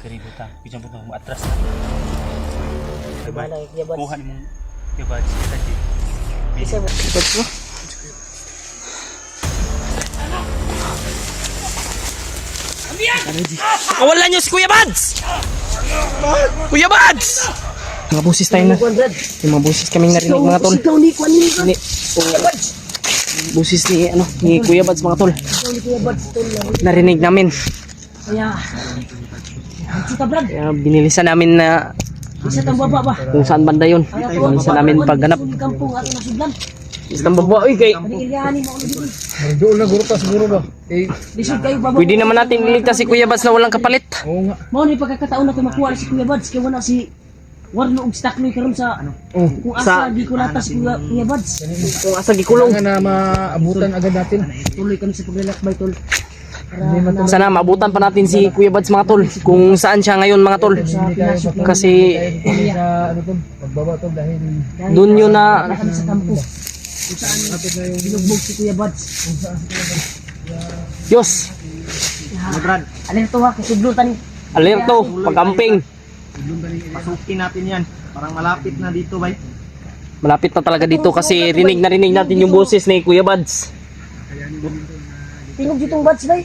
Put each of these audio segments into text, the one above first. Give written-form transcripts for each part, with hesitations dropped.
kaributan. Pijan po mo atras na. Diba? Wala yung yabads. Kuha ni mong yabads. Kita di. Isa mo. Yabads mo? Kawalan nyo si Kuya Bads! Kuya Bads! Mga busis tayo na. Yung mga busis kaming narinig mga tol. Ikaw ni Kuan ni Ni, busis ni, ano, ni Kuya Bads mga tol. Ikaw ni Kuya Bads tol. Narinig namin. Kaya kita Brad. Kaya binilisan namin na Isa tang baba ba? kung saan banda yun. Binilisan namin pagganap. Kampung ato na sudlan. Isang baba, uy, kay. Panigilyahan mo ulo dito. Doon na guro pa siguro ba? Eh, Lisod kayo baba. Pwede naman natin iligtas si Kuya Bads na walang kapalit. oo nga. Mao ni pagkakataon nato makuha si Kuya Bads kay wala si Warno og Stakloy karon sa Oh, kung asa di ko latas si Kuya Bads. Kung asa gikulong. kailangan na maabutan agad natin. Tuloy kami sa paglalakbay tol. Para Sana maabutan pa natin si Kuya Bads mga tol. Kung saan siya ngayon mga tol. Kasi Sa ano to, pagbaba to dahil doon yun na kami sa kampo. Kung saan binugbog si Kuya Bads. Diyos, Brad, alerto ha, kasudlutan ni. alerto, pagkamping. Pasukin natin yan. Parang malapit na dito, bay. Malapit na talaga dito kasi rinig na rinig natin yung boses ni Kuya Bads. Tingog ditong Bads bay.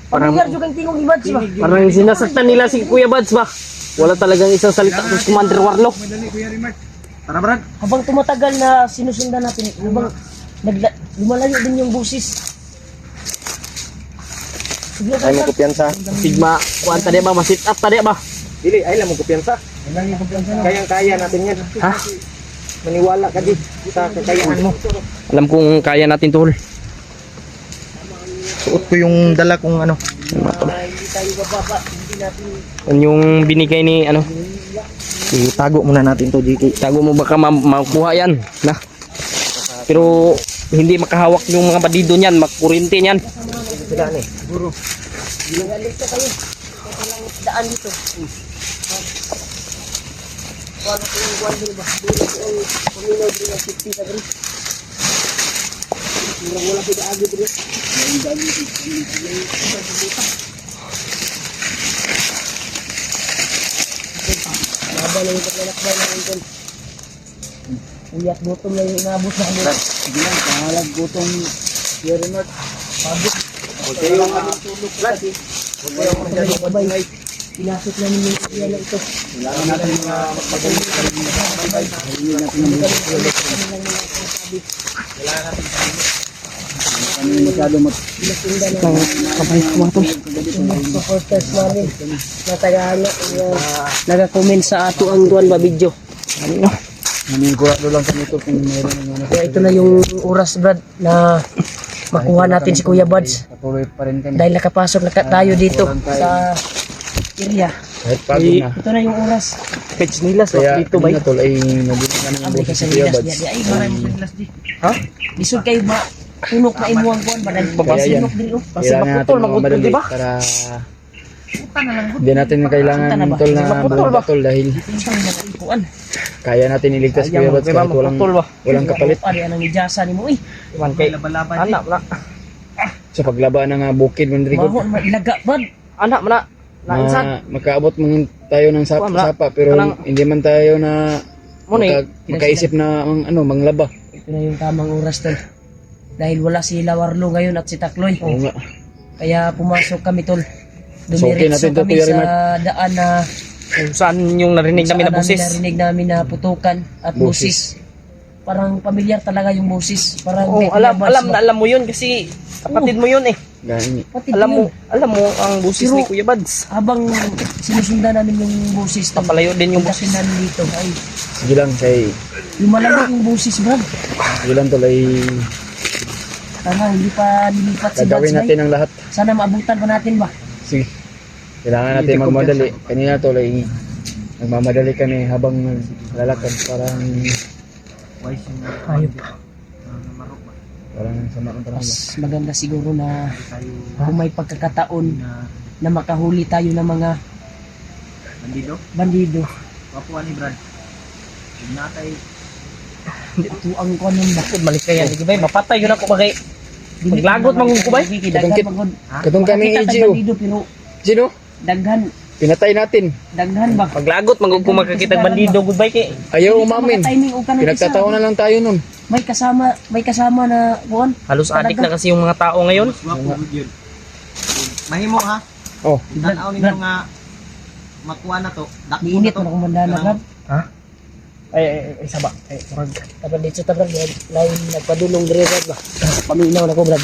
Parang- Pamilyar jud kang tingog ni Bads ba? Parang sinasaktan nila si Kuya Bads ba? Wala talagang isang salita kung Commander Warlock. Tara, Brad. Habang tumatagal na sinusundan natin, habang lumalayo din yung busis. Ay mo kumpiyansa. Sigma, kuan tadi ba? Masit up tadi ba? Dili, ay lang mo kumpiyansa. Kayang-kaya natin yan. Ha? Maniwala ka di sa kakayaan mo. Alam kong kaya natin tol. Suot ko yung dala kong ano. Hindi tayo bababa, hindi natin Yan yung binigay ni ano. Itago muna natin to, JK. Tago mo baka makuha yan. Na. Pero hindi makahawak yung mga bandido niyan, makurinti niyan. Sila ni. Guru. alerto kayo. Ito lang daan dito. Wala ko yung buwan din ba? Dito ang puminaw din ang 50 sa grid. Wala ko yung agad rin. Maba na yung paglalakbay namin doon. Uyak gutom na yung inabot na kami. sige lang, pangalag gutong Sierra North. Huwag kayong Tulog kasi. Sabay. Pinasok namin yung iyan na ito. Kailangan natin magpagaling sa hindi natin kami masyado Pinasundan na Kabay ko mga tol. yung supporters namin na Tagalog nag-comment sa ato ang duwan ba video. Ano? nanigurado lang kami ito kung mayroon ng ano. Kaya ito na yung oras Brad na makuha natin si Kuya Bads Patuloy pa rin kami. dahil nakapasok na tayo dito sa area. Kahit pagod na. Ito na yung oras. Page nila sa Kaya dito ba? kanina tol ay nabili kami ng Abri ka boses sa si Kuya lilas Bads. niya. Ay, maray mo sa lilas di. Ha? Lisod kayo ba? Tunok na imuang kuhan ba? Kaya yan. Nagbabasinok din oh. Kasi Kailangan natin maputol, magputol, magmadali di ba? para hindi natin kailangan Punta na ba? tol na Maputol ba? tol dahil Isang nag-ipuan. kaya natin iligtas Kuya Bads kahit maputol ba? walang kapalit. Ari anang ijasa ni mo eh. Iwan kay anak na. Sa paglaba ng bukid Rodrigo. Mahon ilaga Brad. Anak mo na. Nainsan. Na makaabot man tayo ng Wala. sapa pero Kanang- hindi man tayo na Muna eh. makaisip na manglaba. Ito na yung tamang oras tol. Dahil wala si Lawarlo ngayon at si Takloy. Oo nga. Kaya pumasok kami tol. So, okay Dumiretso natin to, kami Kuya sa Remark. daan na Kung saan yung narinig namin na boses. narinig namin na putukan at busis. Parang pamilyar talaga yung busis. Parang Oo, may alam pinabas ba? alam mo yun kasi kapatid mo yun eh. Gani. Pati Alam yun. mo ang boses Pero- ni Kuya Bads. Habang sinusundan namin yung busis. Papalayo din yung boses namin dito. Ay, Sige lang kay lumalang yung busis bro. sige lang tol ay Tama, hindi pa nilipat si gagawin Bads natin ang lahat. Sana maabutan pa natin ba? Sige. Kailangan natin magmadali. Kanina tol ay nagmamadali kami habang naglalakad parang Ayop. parang sama ang parang Mas maganda siguro na kung may pagkakataon na makahuli tayo ng mga bandido. Papuan ni Brad. Natay. Ito ang kunin ba? Balik kaya di ba? Mapatay yun ako bagay. Maglagot man ko ba? Katong kami, EGO. Bandido pero Sino? daghan pinatay natin. Daghan ba? Paglagot, kung makakita bandido, goodbye kay. Ayaw umamin. Timing o kanang Pinagtatawanan lang tayo nun. May kasama na kuan. Halos adik na kasi yung mga tao ngayon. Mahimo ha. Oh, Tanaw ninyo nga makuha na to. Dakpo na Niinit to. mo na kumandana, Brad. Ay, saba. Ay, murag. Dapat dito ta, Brad. Lain nagpadulong dire, Brad ba? Paminaw na ko, Brad.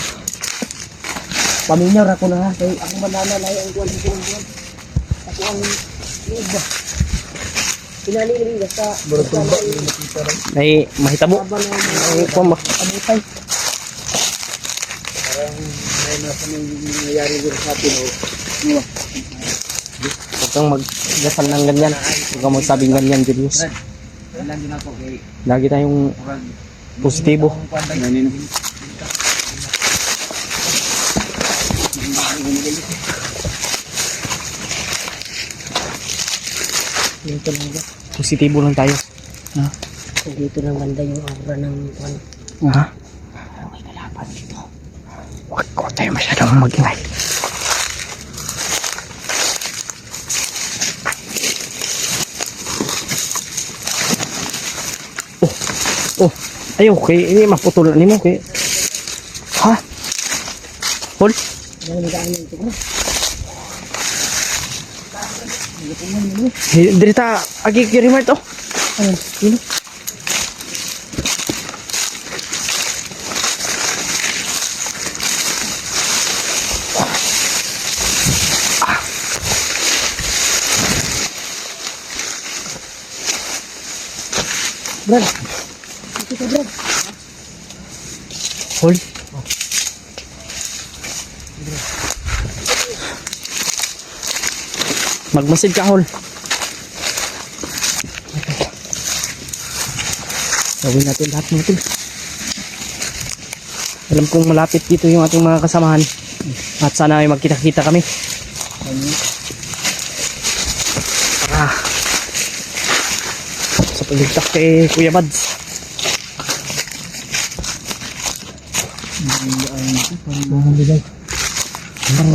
Paminaw ra ko na ha. Kay ako mandana lahi ang kuan dito ang kuan. Ako ang liig ba? Pinali rin basta Ay, mahitabo. Ay, kung abutay. may nasa nangyayari dito sa atin. huwag kang magdasal ng ganyan. Huwag kang magsabing ganyan, Julius. Ilan din ako kay Lagi tayong positibo. Dito lang ba? Positibo lang tayo. Dito lang banda yung aura ng kuan. Ha? May kalaban dito. Huwag ko tayo masyadong mag-ingay. Oh, ayaw, kay ini maputulan ni mo, kay. Ha? Hol? Ano ni daan ito ko? Diri ta, agi kirimart oh. Ano? Sino? Brad. Ito ka, Brad. Hol? Magmasid ka, Hol. Gawin natin lahat natin. Alam kong malapit dito yung ating mga kasamahan. At sana ay magkita-kita kami. Para sa pagligtas kay Kuya Bads. Parang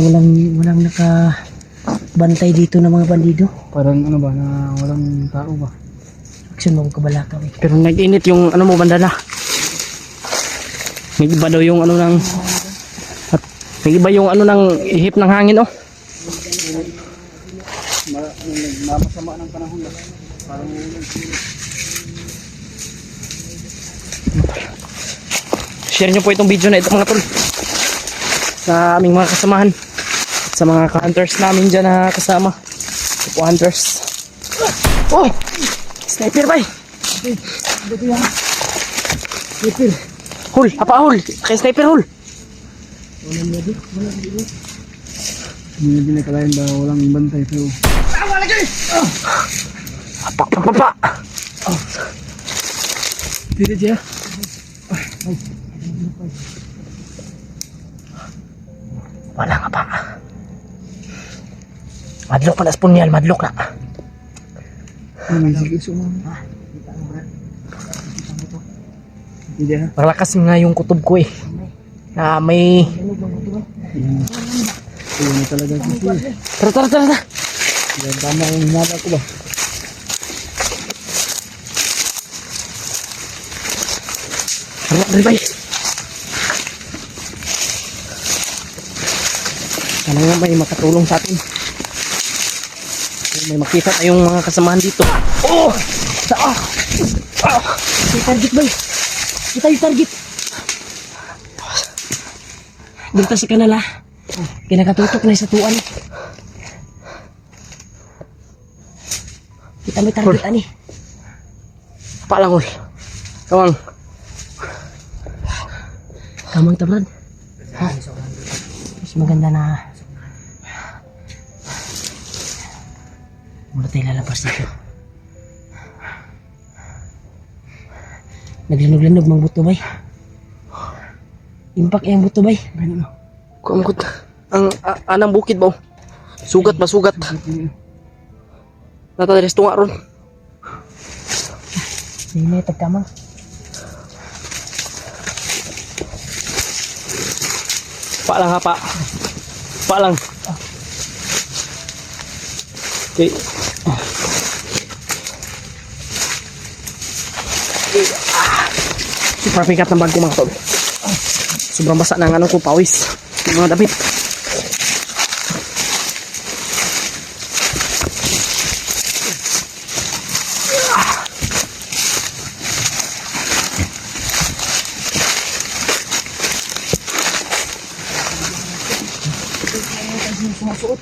walang nakabantay dito ng mga bandido. Parang ano ba, na walang tao ba? Action mo kabalakaw eh. Pero nag-init yung ano mo banda na. May iba daw yung ano ng at may iba yung ano ng ihip ng hangin oh. Nagmamasama ng panahon ba? Parang Share nyo po itong video na ito mga tol sa aming mga kasamahan at sa mga ka-hunters namin dyan na kasama. Ito po hunters. Oh! Sniper bay! Sniper. Hul! Apa hul! Kay sniper hul! hindi kalahin ba walang bantay pero Apa! Apa! dito siya. Wala nga pa. Madlok pa na spunyal, madlok na. May sige sumama. Hindi ha. Malakas nga yung kutob ko eh. Na may... Ayun na talaga kasi. Tara, tara, tara, tara. Tama yung hinala ko ba? Tara, tara, bay. Sana nga may makatulong sa atin. May makita tayong mga kasamahan dito. Oh! May target ba? Kita yung target. Dito sa kanala. Kinakatutok na sa tuan. Kita may target ani. Apa lang, hul. Kawang. Kamang tabrad. Ha? Mas maganda na. Muna tayo lalabas dito. Naglinog-linog mang buto bay. Impact yung buto bay. Kuamkot. Ang anang bukid ba? Sugat ba, sugat? Natadres tunga ron. Hindi na tagkamang. Pa lang ha, pa. Pa lang. Okay. Super pikat ng bag ko mga tol. Sobrang basa ng ano ko, pawis. Yung mga damit. Sumusuot.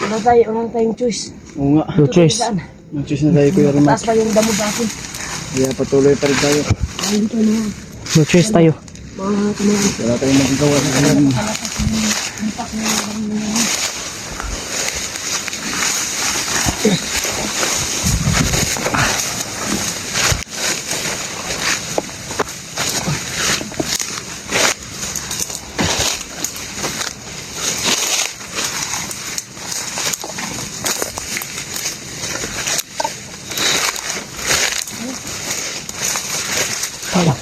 Wala tayong choice. Oo nga. No choice. Saan? Mag-choose na tayo Kuya Rimar. Taas pa yung damo sa akin. Kaya patuloy pa rin tayo. Ayun ko na. No choice tayo. Mga tumawag. Wala tayong magagawa sa kanila. Tama.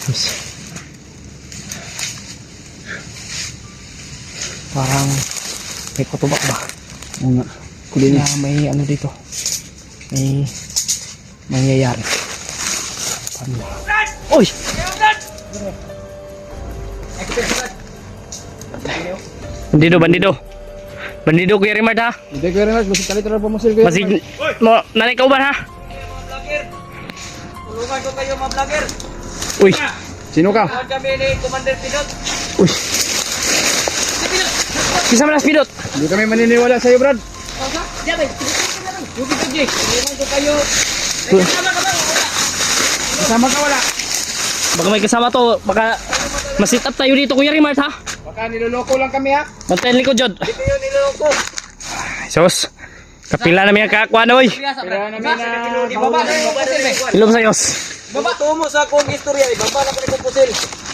Yes. Parang may patubak ba? Oo nga. Kulinis. Kaya may ano dito. May mangyayari. Paano? Oy! Bandido, bandido. Bandido Kuya Rimard ha. Hindi Kuya Rimar, basta talit na pamusil Kuya Masig Rimar. mo nanay ka ba ha? Tulungan ko kayo mga vlogger. Uy. Sino ka? Tulungan kami ni Commander Pinot. Uy. Kisa man spidot. Hindi kami maniniwala sa'yo Brad. Tulungan ko kayo. Kasama ka wala. Baka may kasama to, baka masit up tayo dito Kuya Rimard ha. Baka niloloko lang kami ha. Bantayan likod Jod. Ito yung niloloko. Sos. Kapila na may kakuha na oy. Kaya namin na... Ibaba na yung pusil. Ilom sa Yos. Ibaba to mo sa akong istorya. Ibaba na ko ni pusil.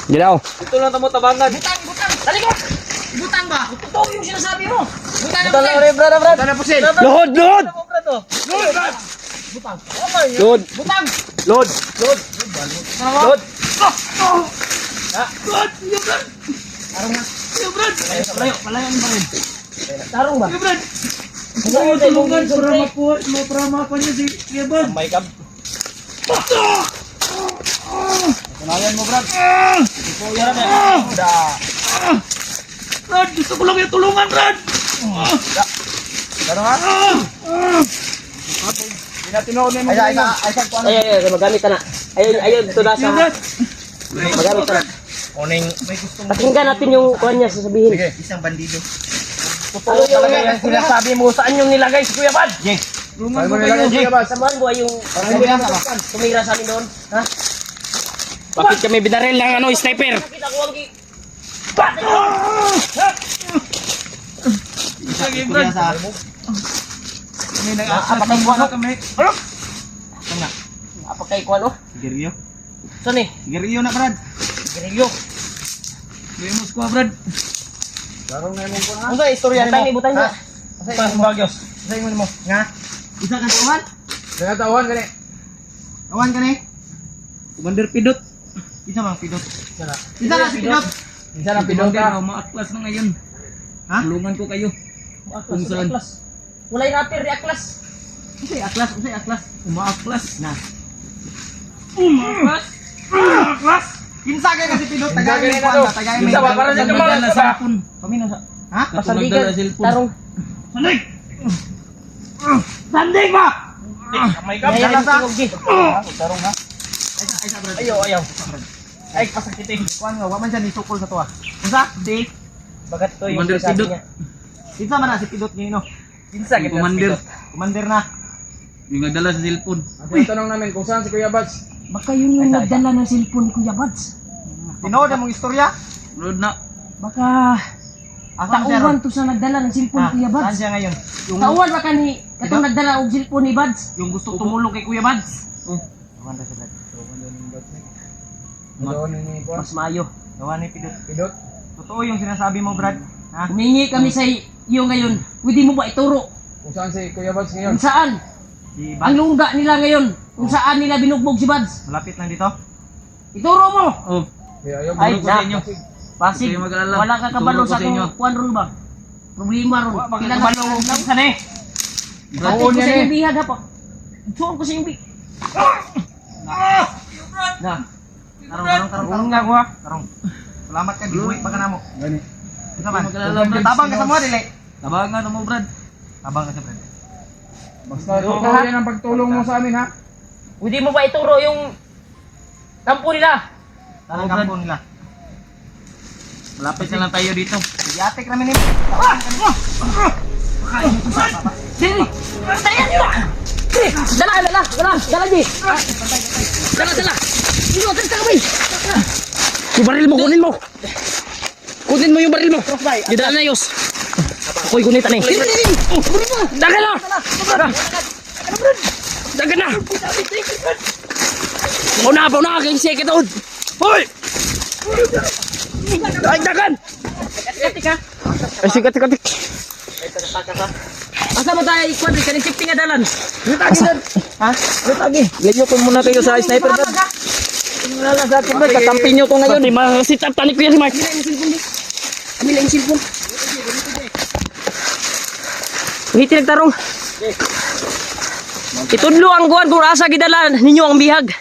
Gilaw. Ito lang tamo tabangan. Dali ko! Butang ba? Totoo yung sinasabi mo. Butang Ito lang rin brad. Ito na pusil. Lohod, lohod. Lohod. Butang! Lohod. Lohod! Malayo, malayo ang barin. Tarong ba? Ano tulungan para makuha niya si Kebab? May kab. Tunayan mo Brad. Rad, gusto ko lang yung tulungan, Rad! Ano nga? Pinatinood na yung mga Ay, magamit ka na. Ayun, ito na sa... Magamit ka na. Oning Pakinggan natin yung kuha niya sasabihin. isang bandido. Totoo talaga yung sinasabi mo. Saan yung nilagay si Kuya Bad? Tulungan mo nilagay siya ba? Samahan mo ay yung tumira sa amin doon. Ha? Bakit kami binaril ng ano, sniper? Kita ko ang Apakay ko ano? Apakay ko ano? Gerilyo. Saan eh? Gerilyo na brad. Gerilyo. Limos ko brad. Darong na yung mong Ano sa istorya nimo? Butang mo. Pas bagyos. Sa ingon mo. Nga. Isa ka tuwan? Tinatawhan ka ni. Awan ka ni. Commander Pidot. Isa mang Pidot. Isa na si Pidot. Isa ng pidong ka. Maaklas na ngayon. Ha? Tulungan ko kayo. Kung saan? Walay natin reaklas. Usay aklas, usay aklas. Umaaklas na. Umaaklas. Umaaklas. Kinsa kay kasi Pidot tagay Kinsa ni kay Juan na ba tagay Kinsa ba? Para sa kamang na sapon. Pamino sa. Ha? Pasandigan. Tarong. Sandig. Sandig ba? May kap Ngayon dala yung sa. tingog di. Tarong ha. Ay sa brad. Ayaw. Ay pasakitin. Kuan nga wa man siya ni sukol sa tuwa. Unsa? Di. Bagat to yung Commander sinasabi Pidot. niya. Kinsa man na si Pidot ni no? Kinsa kita Commander. Commander na. Yung nagdala sa cellphone. Ang tanong namin kung saan si Kuya Bats. Baka yun yung nagdala ng cellphone ni Kuya Bads. Tinood na mong istorya? Road na. Baka Asan siya tauhan ron? to sa nagdala ng cellphone ni Kuya Saan Bads. siya ngayon? Yung, Tauhan baka ni katong nagdala og cellphone ni Bads. yung gusto tumulong kay Kuya Bads. Commander sa brad. Doon ni Kuya. Mas maayo. Gawa ni Pidot. Pidot. Totoo yung sinasabi mo, Brad. Ha? Humingi kami sa iyo ngayon. Pwede mo ba ituro Kung saan si Kuya Bats ngayon. kung saan Si ang Bads. lungga nila ngayon? Kung saan nila binugbog si Bads? Malapit lang dito. Ituro mo! Oh. Kaya ayaw Ay, mo. sa inyo. Pasig, Huwag kayong mag-alala. wala ka kabalo Ituro ko sa sa inyo. kung kuwan ron ba? Problema ron. Bakit Kailangan kabalo mo? lang. Saan eh? Hatid ko sa iyong bihag ha pa. Suon ko sa iyong bihag. Na. Tarong nga ko ha. Tarong. Salamat ka, gibuhi pa ka na mo. Gani. Ito man. Tabang ka sa mo, dili. Tabang nga mo, Brad. Tabang ka sa Brad. Basta ito yan ang pagtulong mo sa amin ha. Hindi mo ba ituro yung kampo nila? Tarong kampo nila. Malapit na lang tayo dito. Yatik namin ni. Sini! Tayan nyo! Dala, Ji! Dala! Sino, atas ka kami! Yung baril mo, kunin mo. Kunin mo yung baril mo. Didala na Yos. Ako'y gunitan eh. Dagan na! Dagan na! Pauna, kayong sekit doon. Hoy! Ay, dagan! Ay, sikat. Asa mo tayo ikwadri? Kanin safety nga dalan. Ha? Lagi. Layo ko muna kayo sa sniper gun. Wala sa akin ba? Kakampi nyo ko ngayon. Sit up, tanik ko yan si Mark. Amila yung cellphone. Ngiti nagtarong. Itudlo ang kuhan kung asa gidalan ninyo ang bihag.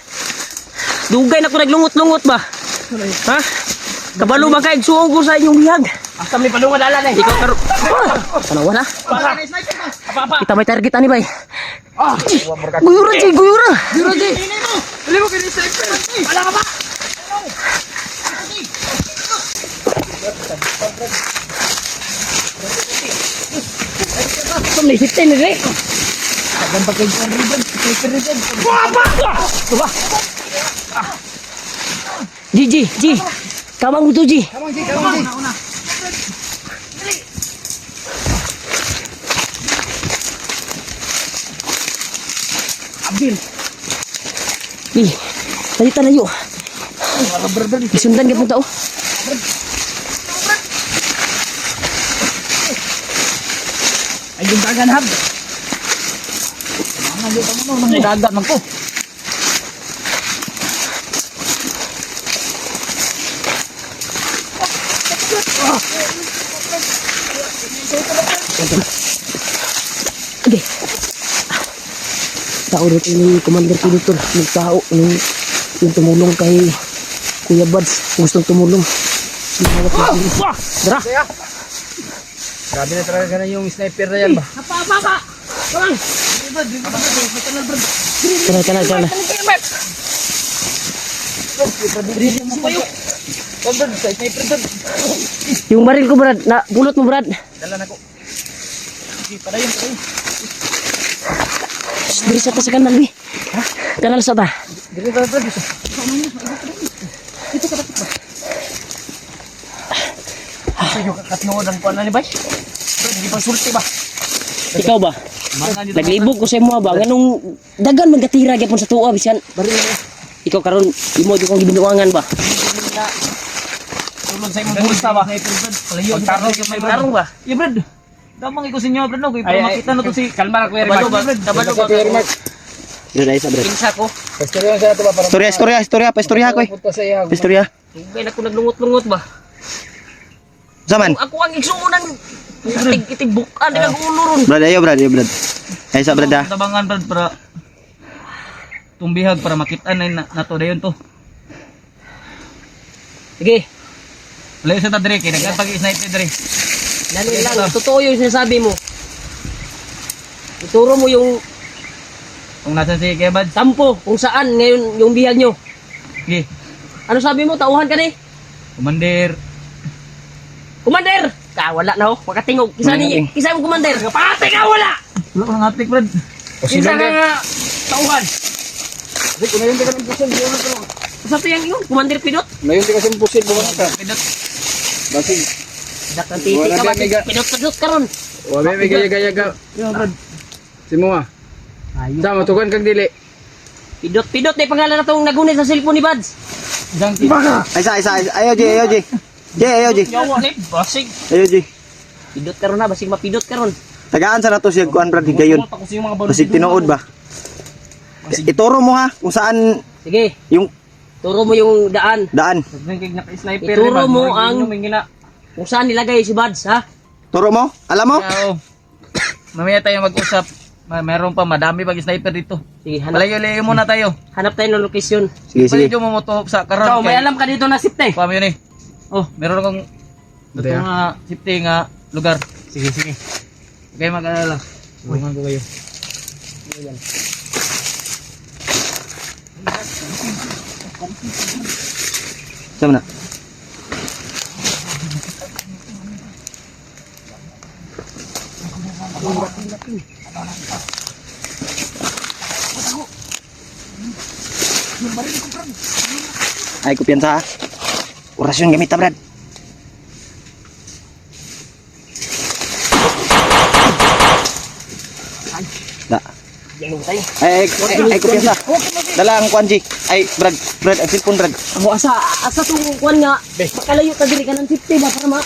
Dugay na ko naglungot-lungot ba? Ha? Kabalo ba kayo suong ko sa inyong bihag? Asa may palungan dalan eh. Ikaw karo. Ano wala? Kita may target ani bay. Guyura Ji. Dali mo kini sniper. Wala ka ba? Sumli sitin ni Rek. Ji. Kamang mo to Ji. Abdul. Tayo. Isundan ka po tao. Ay, yung dagan hab. Dagat man ko. Okay. Tao dito ni Commander Pinitor. Yung tao. Yung tumulong kay Kuya Buds. Gustong tumulong. Dara. Grabe na talaga na yung sniper na yan ba? Apa. Tolong. Tara. Yung baril ko Brad. Pulot mo Brad. Dala na ko. Padayon. Diri sa ta sa kanal ni. Kanal sa ta. Dili ka Brad. Sa'yo kakatnood ang kuwan na ni Bay. Hindi pa sulti ba? Ikaw ba? Naglibog ko sa imo ba? Nganong dagan magatira gyapon sa tuwa bisan. Baril na. Ikaw karon imo di kong gibinuangan ba? Tulod sa imong bulsa ba? Palayo. Tarong yung may Tarong ba? Yeah, Brad. Damang ikaw sa inyo, Brad. No? Para makita na to si... Kalma na Kuya Tabalo Rimark. ba? Tabalo ba? Dito dai sa Brad. Kinsa ko. Pastorya sa ito ba? Istorya ko. Punta sa iya. Istorya. Tugay na ko naglungot-lungot ba? Zaman. Ako ang igsuunan. Itig-bukan. Di ka ulo ron. Brad. Ay sa Brad. Tabangan Brad para tumbihag para makita na nato dayon to. Sige. Layo sa ta dire kay nagpag-sniper dire. Dali lang. Totoo yung sinasabi mo. Ituro mo yung Kung nasan si Kuya Bad. sampo kung saan ngayon yung bihag nyo. Sige. Ano sabi mo? Tauhan ka ni? Commander. Commander! Wala na ho. Makatingog. Kisa mo Commander. Pate ka wala! Wala ko ngatik Brad. Kinsa ka nga tauhan. Sa to yung yun? Commander Pidot? Ngayon di kasi imposible ba ka? Pidot. Basig. Dakang titi ka ba? Pidot ka ron. Wa may gaya-gaya ka. Yo Brad. Simo ah. Sama tukan kang dili. Pidot na yung pangalan na itong nagunit sa cellphone ni Buds. Jangki. Ayaw Ji. Yawa ni basig. Pidot ka ron na. Basig mapidot ka ron. Tagaan sa nato siya kuan Brad gayon. Ako sa mga Basig tinuod ba? Ituro mo ha kung saan Sige. yung Turo mo yung daan. Nagkig naka-sniper. Ituro mo ang kung saan nilagay si Buds, ha? Turo mo? Alam mo? Oo. Mamaya tayo mag-usap. Meron pa, madami pag sniper dito. Sige, hanap, Palayo-layo muna tayo. hanap tayo ng location. Sige, sige. Pwede mo to sa karon. Ikaw, may alam ka dito na safety. Paano yun eh? Oh, meron akong dito Daya. nga safety nga lugar. Sige, sige. Okay, mag-alala. Tulungan ko kayo. Sama na. Ay, kumpiyansa ha. Orasyon gamit ha, Brad. Da. Ay, kumpiyansa. Dala ang kuan, Jik. Ay, Brad, ang cellphone, Brad. Ako asa tong kuan nga. Makalayo ka diri ka ng safety ba para ma.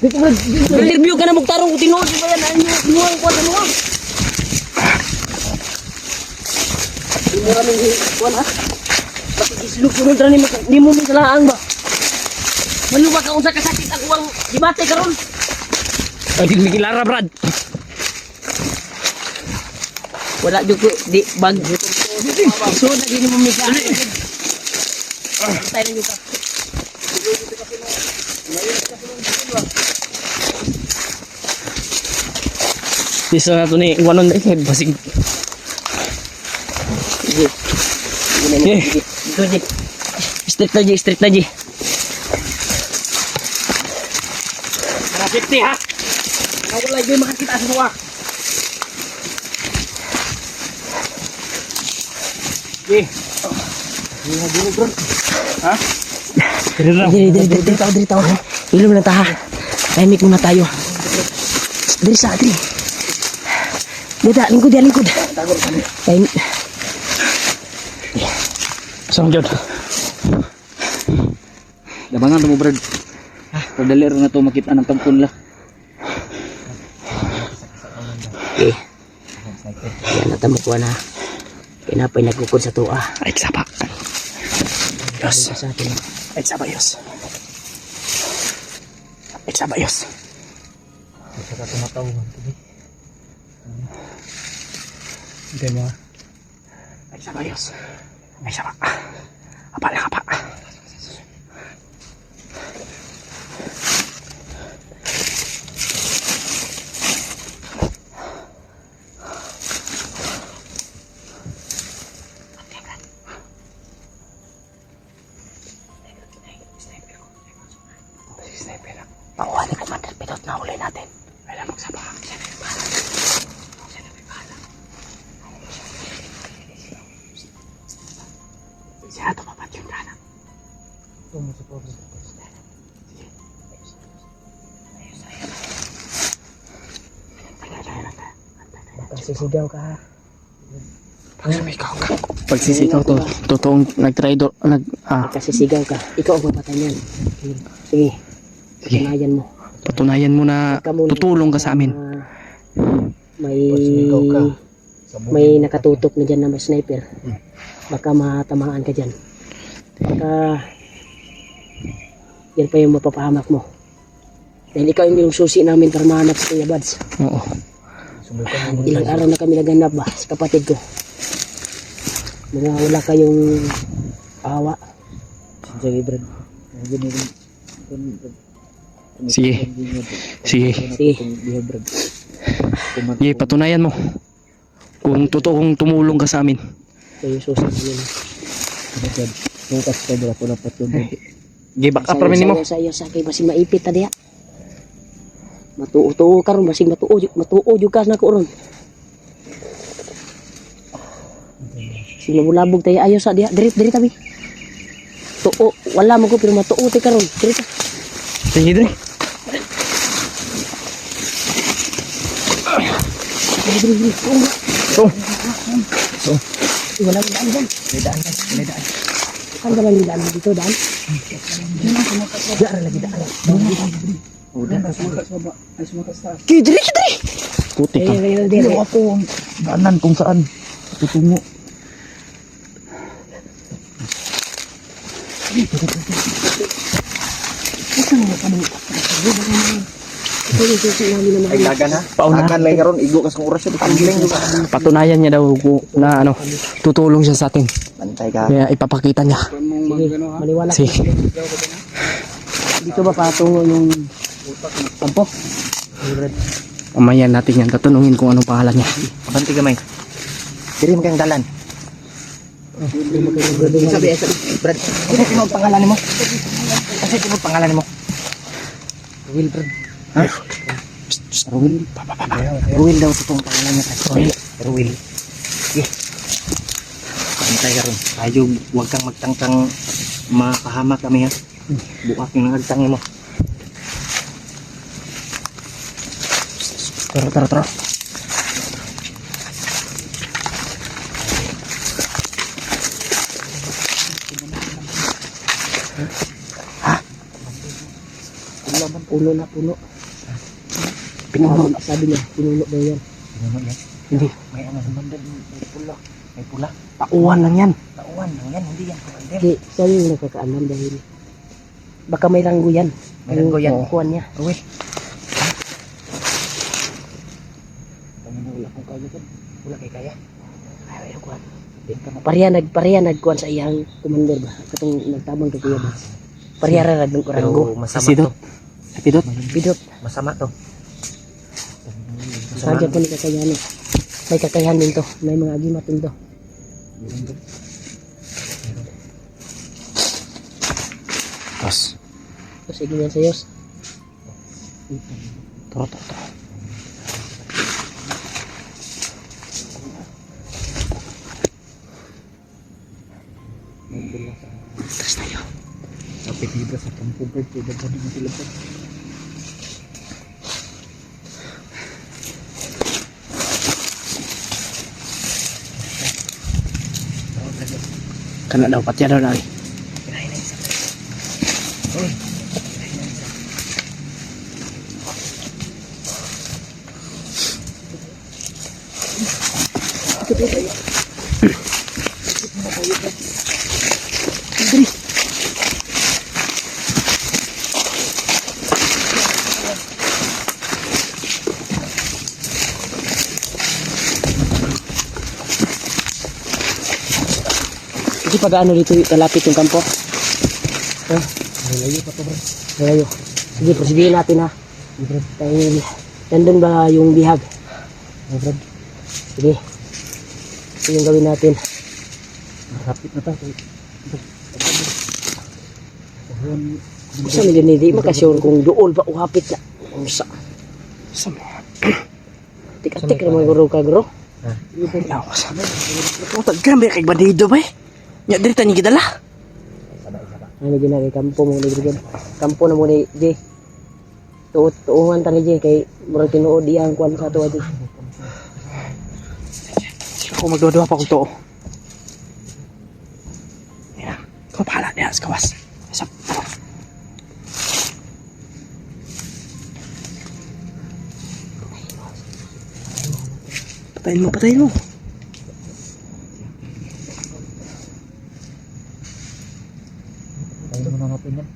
Dito ba interview ka na magtarong ko tinuod ba yan ano duwang kuan ano. Mura ning kuan ha. Bakit isulog sunod ra ni mo misalaang ba? Maluwa ka unsa ka sakit ako ang dibate karon. Ay, di Lara, Brad. Wala jud ko di bag. So na di mo misa. Tayo nyo ka. Isa na ito ni Iwanon na eh, basig. Sige. Eh. Dito di. Street na, Ji. Para safety ha. Wala gyud makakita sa buwa. Diri tayo. Ilum na taha. Tahimik muna tayo. Diri sa atri. Dada, lingkod. Tahimik. Saan dyan? Labangan mo, Brad. Padali rin na to makita ng tampon la. Yan natamo ko na. Pinapay nagkukod sa tuwa. Ay, sapa. Yos. Sa atin. Ay, sapa, Yos. Ay, sapa, Yos. Hindi mo. Ay, sapa, Yos. Ay, sapa. Apa lang, apa. Pakuha ni Commander Pilot na huli natin. Ay, magsapa. Siya ito mapat yung kanan. Sisigaw ka ha. Pagsisigaw to, totoong nag-traitor, Kasisigaw ka. Ikaw ang mapatay niyan. Sige. Sige. Patunayan mo. patunayan mo na tutulong ka sa amin. May nakatutok na dyan na may sniper. Baka matamaan ka dyan. Baka yan pa yung mapapahamak mo. Dahil ikaw yung susi namin para mahanap sa Kuya Bads. Oo. Ilang araw na kami naganap ba sa kapatid ko. Mga wala kayong awa. Sige. Sige. Sige. Sige, patunayan mo. Kung totoong tumulong ka sa amin. Ikaw yung susi namin. Sige, back up ramin mo. Sa iyo sa kay basing maipit ta diha. Matuo karon basing matuo jud ka na ko ron. Sinabulabog tayo ayo sa diha diri tabi. Tuo wala mo ko pero matuo tay karon. Diri ta. Sige, dre. Wala daan dyan. May daan. Kan ba lang daan dito daan? Diara lagi daan. Kidri. Puti ka. Diri. Ako, daanan kung saan. Tutungo. susi namin na Ay lagan ha. Pauna. Lagan lang karon igo kas kung oras yun. Kambling juga. Patunayan niya daw na ano, tutulong siya sa atin. Bantay ka. Kaya ipapakita niya. Sige, maliwala. Sige. Dito ba patungo yung kampo? Mamaya natin yan tatanungin kung anong pangalan niya. Banti gamay. Diri mo kang dalan. Sabi Brad. Kasi mo pangalan mo. Kasi mo pangalan mo. Will, Brad. Ha? Ruil. Ruil daw itong pangalan niya kasi. Ruil. Sige. Pantay ka ron. Tayo, huwag kang magtangtang makahamak kami ha. Bukas yung nagtangi mo. Tara. Puno na puno. Pinuno. Sabi niya, pinuno daw yan. Ano yan? Hindi. May ano naman din. May pula. May pula. Tauhan lang yan. Tauan lang yan. Hindi yan. Commander. Hindi, siya yung nakakaalam dahil baka may ranggo yan. May ranggo yan. Yung kuwan niya. Ruil. Wala kong kaya kan. Wala kay kaya. Ay, kuwan. Pariya nagkuhan sa iyang commander ba? Katong nagtabang kay Kuya ba? Pariya ra nagdong Pero ranggo. masama Sidot. to. Pidot. Bidot. Masama to. Sagya po ni kakayahan. May kakayahan din to. May mga agimat din to. Tapos. Tapos sige yan sa Diyos. Tara. Atras tayo. Kapit dito sa kampo Brad. Pwede ba naman sila Brad? Kana daw, patya daw na. Kasi pag ano dito kalapit yung kampo. Malayo pa to bro. Malayo. Sige, prosigilin natin ha. Tayo, nandun ba yung bihag? Sige. Ito yung gawin natin. Kapit na tayo. Isa nila hindi makasyon kung dool ba uhapit na. Usa. Tik-tik naman guro ka guro. Tagkambi kay bandido ba eh. Nya diri tani gidala. Ano ginagay kampo mo ni Grigan. Kampo na mo ni J. Tuungan tani J kay murag tinuod iyang kwan sa tuwa J. Ako magduwa pa kung to. Yan. Ko pala niya sa kawas. Sa Patayin mo. Tayo muna natin yan.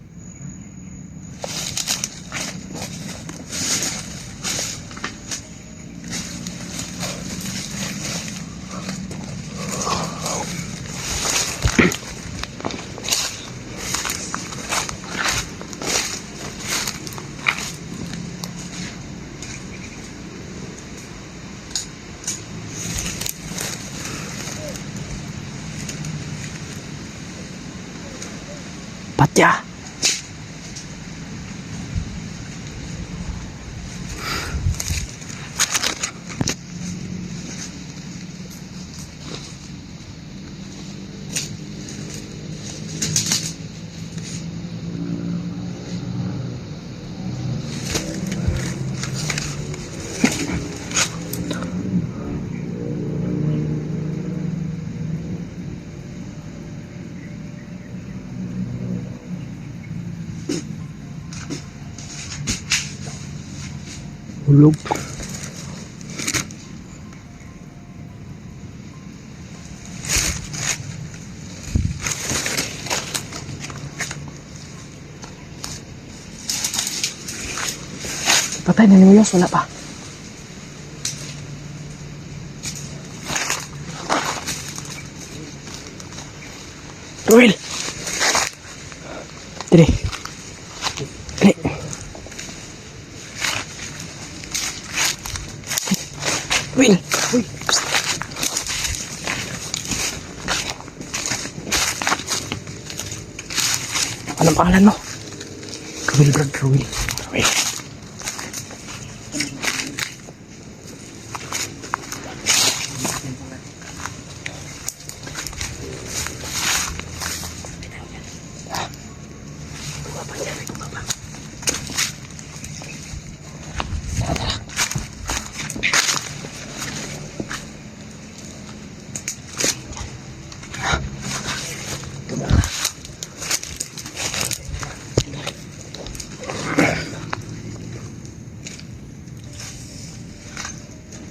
patya. Hulog. Patay na ni Muyos, wala pa. Ruel! Dili. Dili. Ruel! Uy! Psst. Anong pangalan mo? Ruel, Brad. Ruel. Ruel.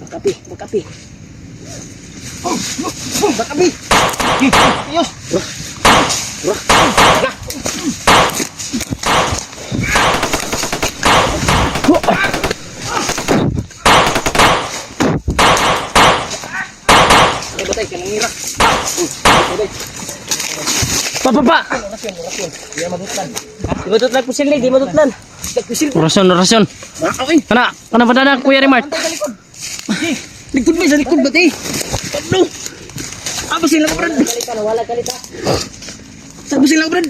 Bakapi, bakapi. Bakapi. Ayos. Batay ka nang ngira. Pa! Di madutlan po sila, di madutlan. Orasyon. Kana pa na, Kuya Remart. Likod mo, sa likod batay. Ano? Apa sila ka, Brad? Wala kalita. Saan ba sila, Brad?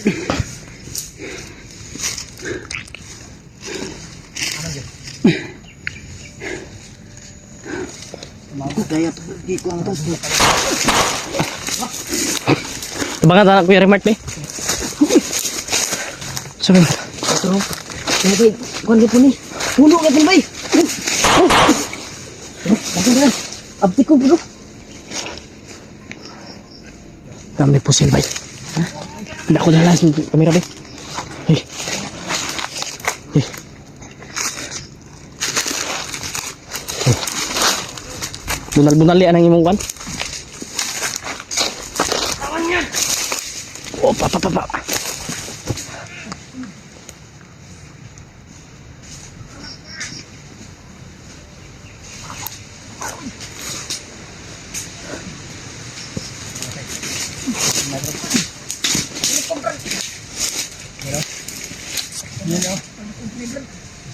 Kaya to, di ko ang to. Tabangan na Kuya Remart, be. Sabi mo. Ito, bay, kuhan ko po ni. Puno ka po, bay. Bakit abdi ko, bro. Kami pusil, bay. Hindi ako dalas ng kamera, bay. Hey. Hey. Bunal-bunal yan ang imong kwan. Oh, pa.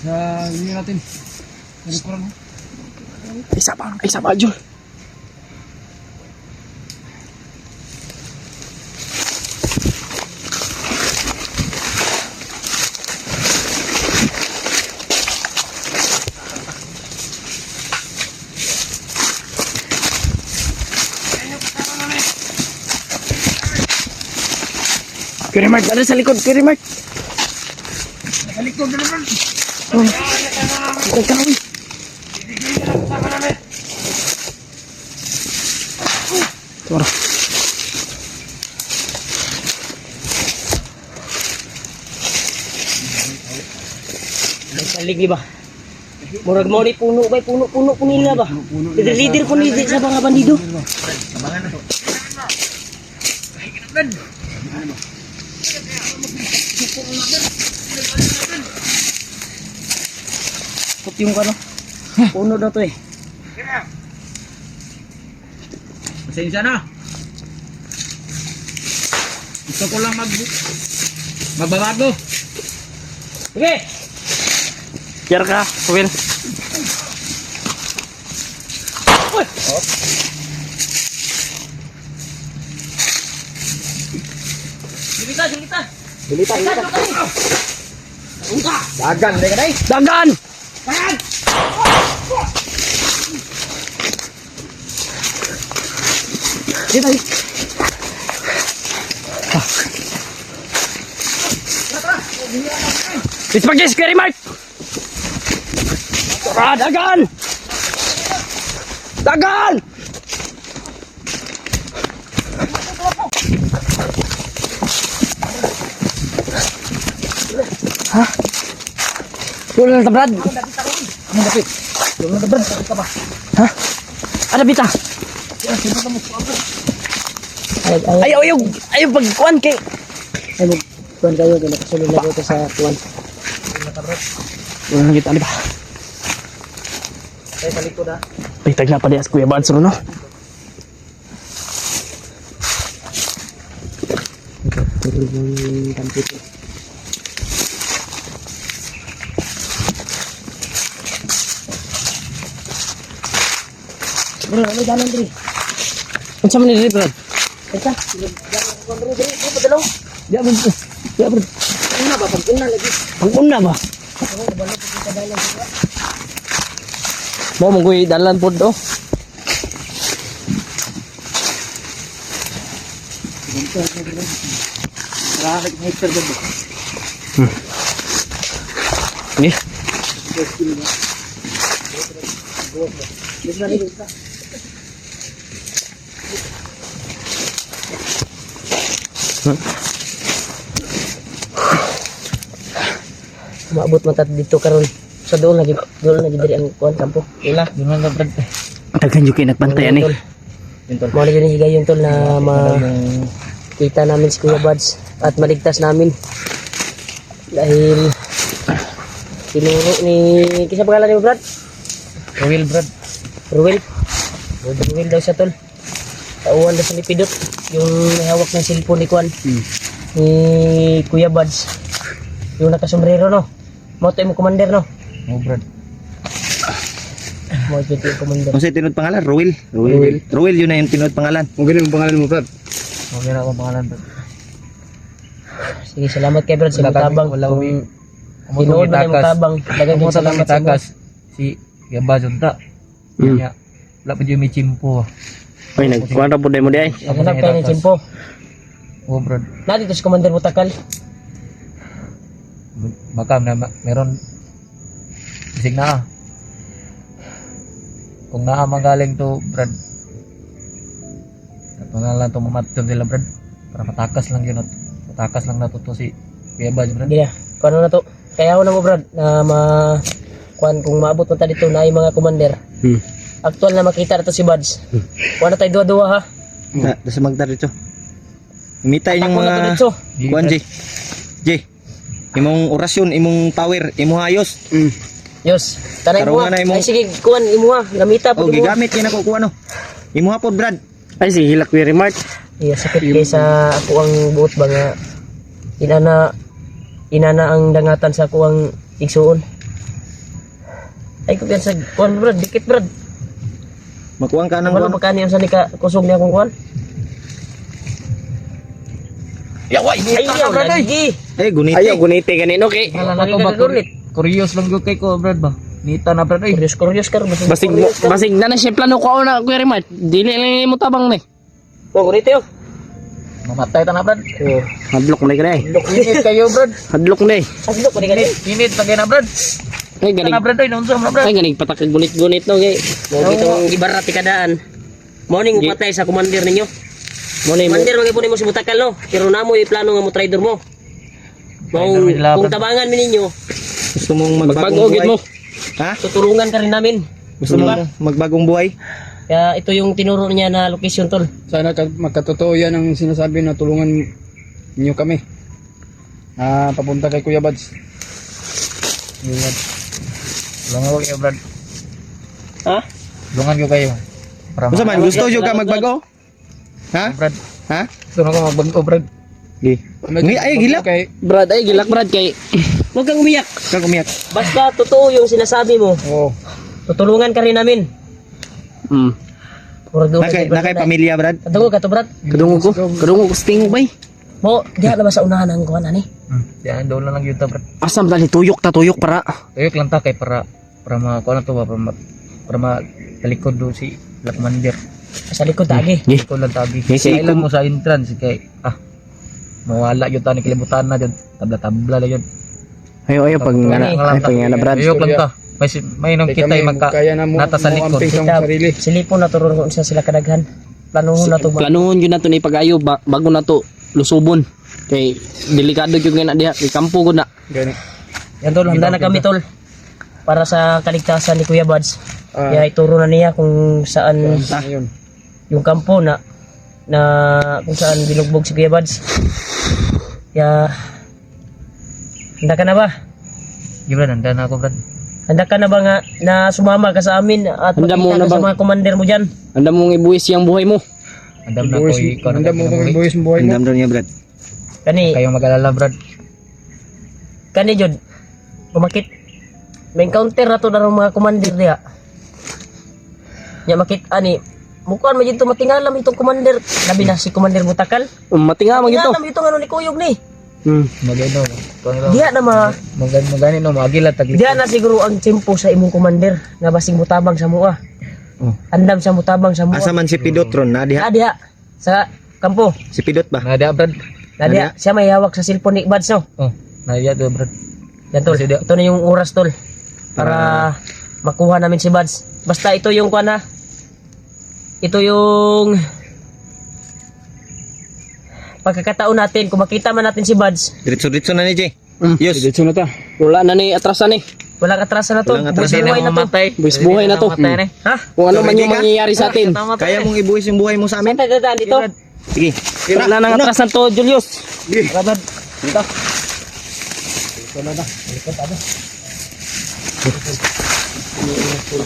Sa ini natin. Dari kurang. Isa pa, Jul. Kuya Remart, ada sa likod, Kuya Remart. Sa likod na naman. Huwag ka na, uy. Tara. Salig di ba? Murag mo ni puno ba? Puno po nila ba? Leader po nila sa mga bandido. Kut yung ano? Puno daw to eh. Pasensya na. Gusto ko lang magbabago. Sige! Biar ka, Will. Dilita! Dilita. Unta! Dagan, dai kadai. Dagan! Dagan! Dito. Ispagis, Kuya Remart! Tara, dagan! Dagan! Ha? Wala na tabrad? Ano dapit? Yung nabrad ka ba? Ha? Ada bita? Ayaw pagkuhan kay... Ay, magkuhan kayo. Nakasunod na ko sa kuhan. Wala na kita, di ba? Tayo sa likod ha. Pitag na pala Kuya Bads no. Bro, ano dalan diri? Unsa man ni Brad? Eka, dalan ko diri diri ko padalo. Ya Brad. Ya Brad. Una ba pagkuna lagi? Panguna ba? Ako balo ko sa dalan diri. Mo mo kuy dalan pod do. Rakit hector ba? Ni. Bisa ni bisa. Maabot mata dito karon. Sa doon lagi diri ang kuan kampo. Ila, Doon lang Brad. Daghan yung kinagpantay ani. Mo na yun higayon tol na makita namin si Kuya Bads at maligtas namin. Dahil tinuro ni kisa pangalan ni Brad? Will Brad. Ruel. Ruel daw siya tol. Tauhan daw sa lipidot. Yung hawak ng cellphone ni Kuan. Ni Kuya Bads. Yung nakasombrero no. Mo tayo mo commander no. Oh Brad. Mo tayo yung commander. Kung sa'yo tinod pangalan, Ruel. Ruel yun na yung tinod pangalan. Kung ganun ang pangalan mo Brad. Kung ganun ang pangalan Brad. Sige, salamat kay Brad sa mutabang. Wala kami. Tinuod ba yung mutabang? Dagang Kung salamat sa tagas si Gamba Junta. Kanya wala pa dyan may chimpo. Oy nagkuan ra pod mo di ay. Naghanap kayo ng Chimpo. Oh Brad. Na dito si Commander Butakal. Baka meron bisig na. Kung naa magaling to Brad. Mga lang to mamatyon sila Brad. Para matakas lang yun. Matakas lang na to si Kuya Bads Brad. Hindi na. Kung ano na to. Kaya ako na mo Brad na kuan kung maabot mo ta dito na yung mga commander. Actual na makita na to si Bads. Kuha na tayo duwa-duwa ha. Sa magdar dito. Imitay yung Takbo na to mga... dito. Kuan, J. Imong orasyon, imong power, imong ayos. Yos. Tanay mo Karungan na ha. imong- Ay sige, kuan imo ha. Gamita po O, imo. gigamit kayo na kukuha no. Imuha po, Brad. Ay si hilak Kuya Remark. Iya, sakit kay sa ako ang buot ba nga. Inana ang dangatan sa ako ang igsuon. Ay ko sa kuan Brad, dikit Brad. Makuha ka ng Ano kuha. ba kaniya sa ni ka kusog niya akong kuan? Yawa, Ay, ya Brad. Lagi. Guniti. Ayaw guniti ganino kay. Wala na to ba? Gagunit. Curious lang yung kay ko Brad ba? Nita na Brad ay. Kuryos ka rin. Basig na na siya plano ko na Kuya Remark. Dili lang mo tabang ni. Oh, gunit yun. Mamatay ta na Brad. Oh. Hadlok na kay. Init kayo Brad. Hadlok na eh. Aglo ko ni ganit. Init lagay na Brad. Ay ganig. Na Brad ay nunsa na Brad. Ay ganig patak gunit-gunit no kay. Mo gitong ibarati kadaan. Morning upatay sa commander ninyo. Mo ni mo. Commander magipon mo si Butakal no. Pero namo i-plano nga mo trader mo. Trader mi nila, Kung Brad. tabangan mi ninyo, Gusto mong Magbago magbagong gid buhay? mo. Ha? tutulungan ka rin namin. Gusto mo magbagong buhay? Kaya ito yung tinuro niya na location tol. Sana magkatotoo yan ang sinasabi na tulungan niyo kami. Papunta kay Kuya Bads. Yun. Tulungan ko kayo Brad. Ha? Tulungan ko kayo. Para Gusto man, gusto nyo ka magbago? Ha? Brad. Ha? Tulungan ko magbago Brad. Gi. Ngi ay gilak. Kay Brad ay gilak Brad kay. Huwag kang umiyak. Kag umiyak. Basta totoo yung sinasabi mo. oh. Tutulungan ka rin namin. Puro doon. Nakay pamilya, Brad. Kadungog ka to Brad. Kadungog ko sa tingog bay. Mo, diha na ba sa unahan ang kuhan ani? Yan doon lang yun ta Brad. Asam dali tuyok para. Tuyok lang ta kay para kuha na to ba para talikod do si Lakmander. Sa likod tagi. Talikod lang tabi. Yes, Kaya lang mo sa entrance kay mawala yun ta ni kalibutan na dyan. Tabla-tabla lang yun. Ayo pag nga Brad. Tuyok lang ta. May nung kita magka nata sa likod. Silipon na turon kung sila kadaghan. Planuhon na to ba? Planuhon yun nato ni pag-ayo bago na to lusubon. Kay delikado yung nga diha kay kampo ko na. Yan tol, handa na kami tol. Para sa kaligtasan ni Kuya Bads. Kaya ituro na niya kung saan yung kampo na kung saan binugbog si Kuya Bads. Kaya handa ka na ba? Gibran, handa na ako Brad. Handa ka na ba nga na sumama ka sa amin at Handa mo makita na ka sa bang- mga commander mo dyan? Handa mong ibuwis yung buhay mo. Andam na Buwis, ko ikaw na andam mo kung buwis mo buhay mo. Andam daw niya, Brad. Kani, Kayong mag-alala, Brad. kani jud. Kumakit. May encounter na to na rin mga commander diha. Nya makit ani. Mukuan mo dito matingalam itong commander. Labi na si Commander Butakal. Matinga mo gito. Matingalam itong ano ni Kuyog ni. Magano. Diha na Magani no, magila tagli. diha na siguro ang tempo sa imong commander nga basing mutabang sa mua. Andam sa mutabang sa mua. Asa man si Pidot ron, na diha. Diha sa kampo. Si Pidot ba? Nada, Brad. Diha siya may hawak sa cellphone ni Bads no. Oh, nada do, Brad. Yan tol. Ito na yung oras tol para makuha namin si Bads. Basta ito yung kuan ha. Ito yung pagkakataon natin kung makita man natin si Bads. Diretso-diretso na ni Jay. Yes. Dito na ta. Wala na ni atrasan eh. Walang atrasan na to. Walang atrasan. Buhay na to. Buwis buhay na to. Ha? Kung ano man Ready yung ka? mangyayari sa atin. Kaya mong ibuwis yung buhay mo sa amin? Dadaan dito. Sige. Wala nang atrasan to, Julius.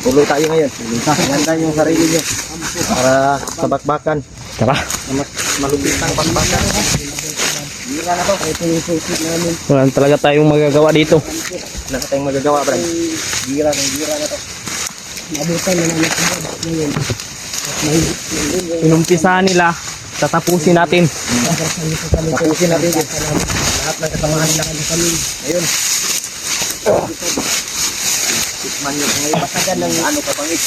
Tuloy tayo ngayon. Ganda yung sarili niyo. Para sa bakbakan. Tara. Mas malupitang bakbakan. Wala na talaga tayong magagawa dito. Wala na tayong magagawa, Brad. Gira na to. Inumpisahan nila, tatapusin natin. Tapusin natin yun. Lahat ng kasamahan nila kami. Ayun. Tikman nyo ngayon. Pasagan ng ano ka pangit.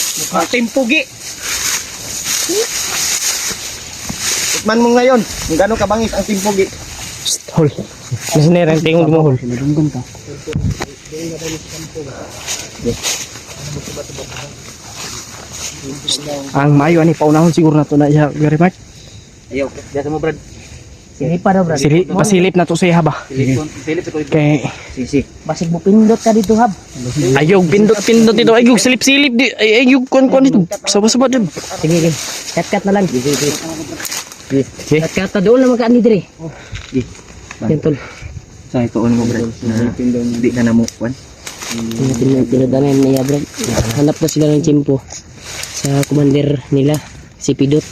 Timpugi. Tikman mo ngayon. Kung gano'ng kabangis ang timpogi. Hol. Nasinira yung tingog mo, hol. Ang mayo ani paunahon siguro na to na iya very much. Ayaw. Diyan mo, Brad. Silipa daw, brad. Pasilip na to sa iya ba. Silip ito. Kay Sisi. Basig mo pindot ka dito, hab. ayog pindot dito ayog silip ayog kon dito. Saba dito. Sige, sige. Cut-cut na lang. Okay. Cut-cut na doon na magkaan ni dire. Yan, tol. Sa itoon mo, Brad. Na hindi ka namukuan. Pinadanan niya, brad. Hanap na sila ng tiyempo sa commander nila, si Pidot.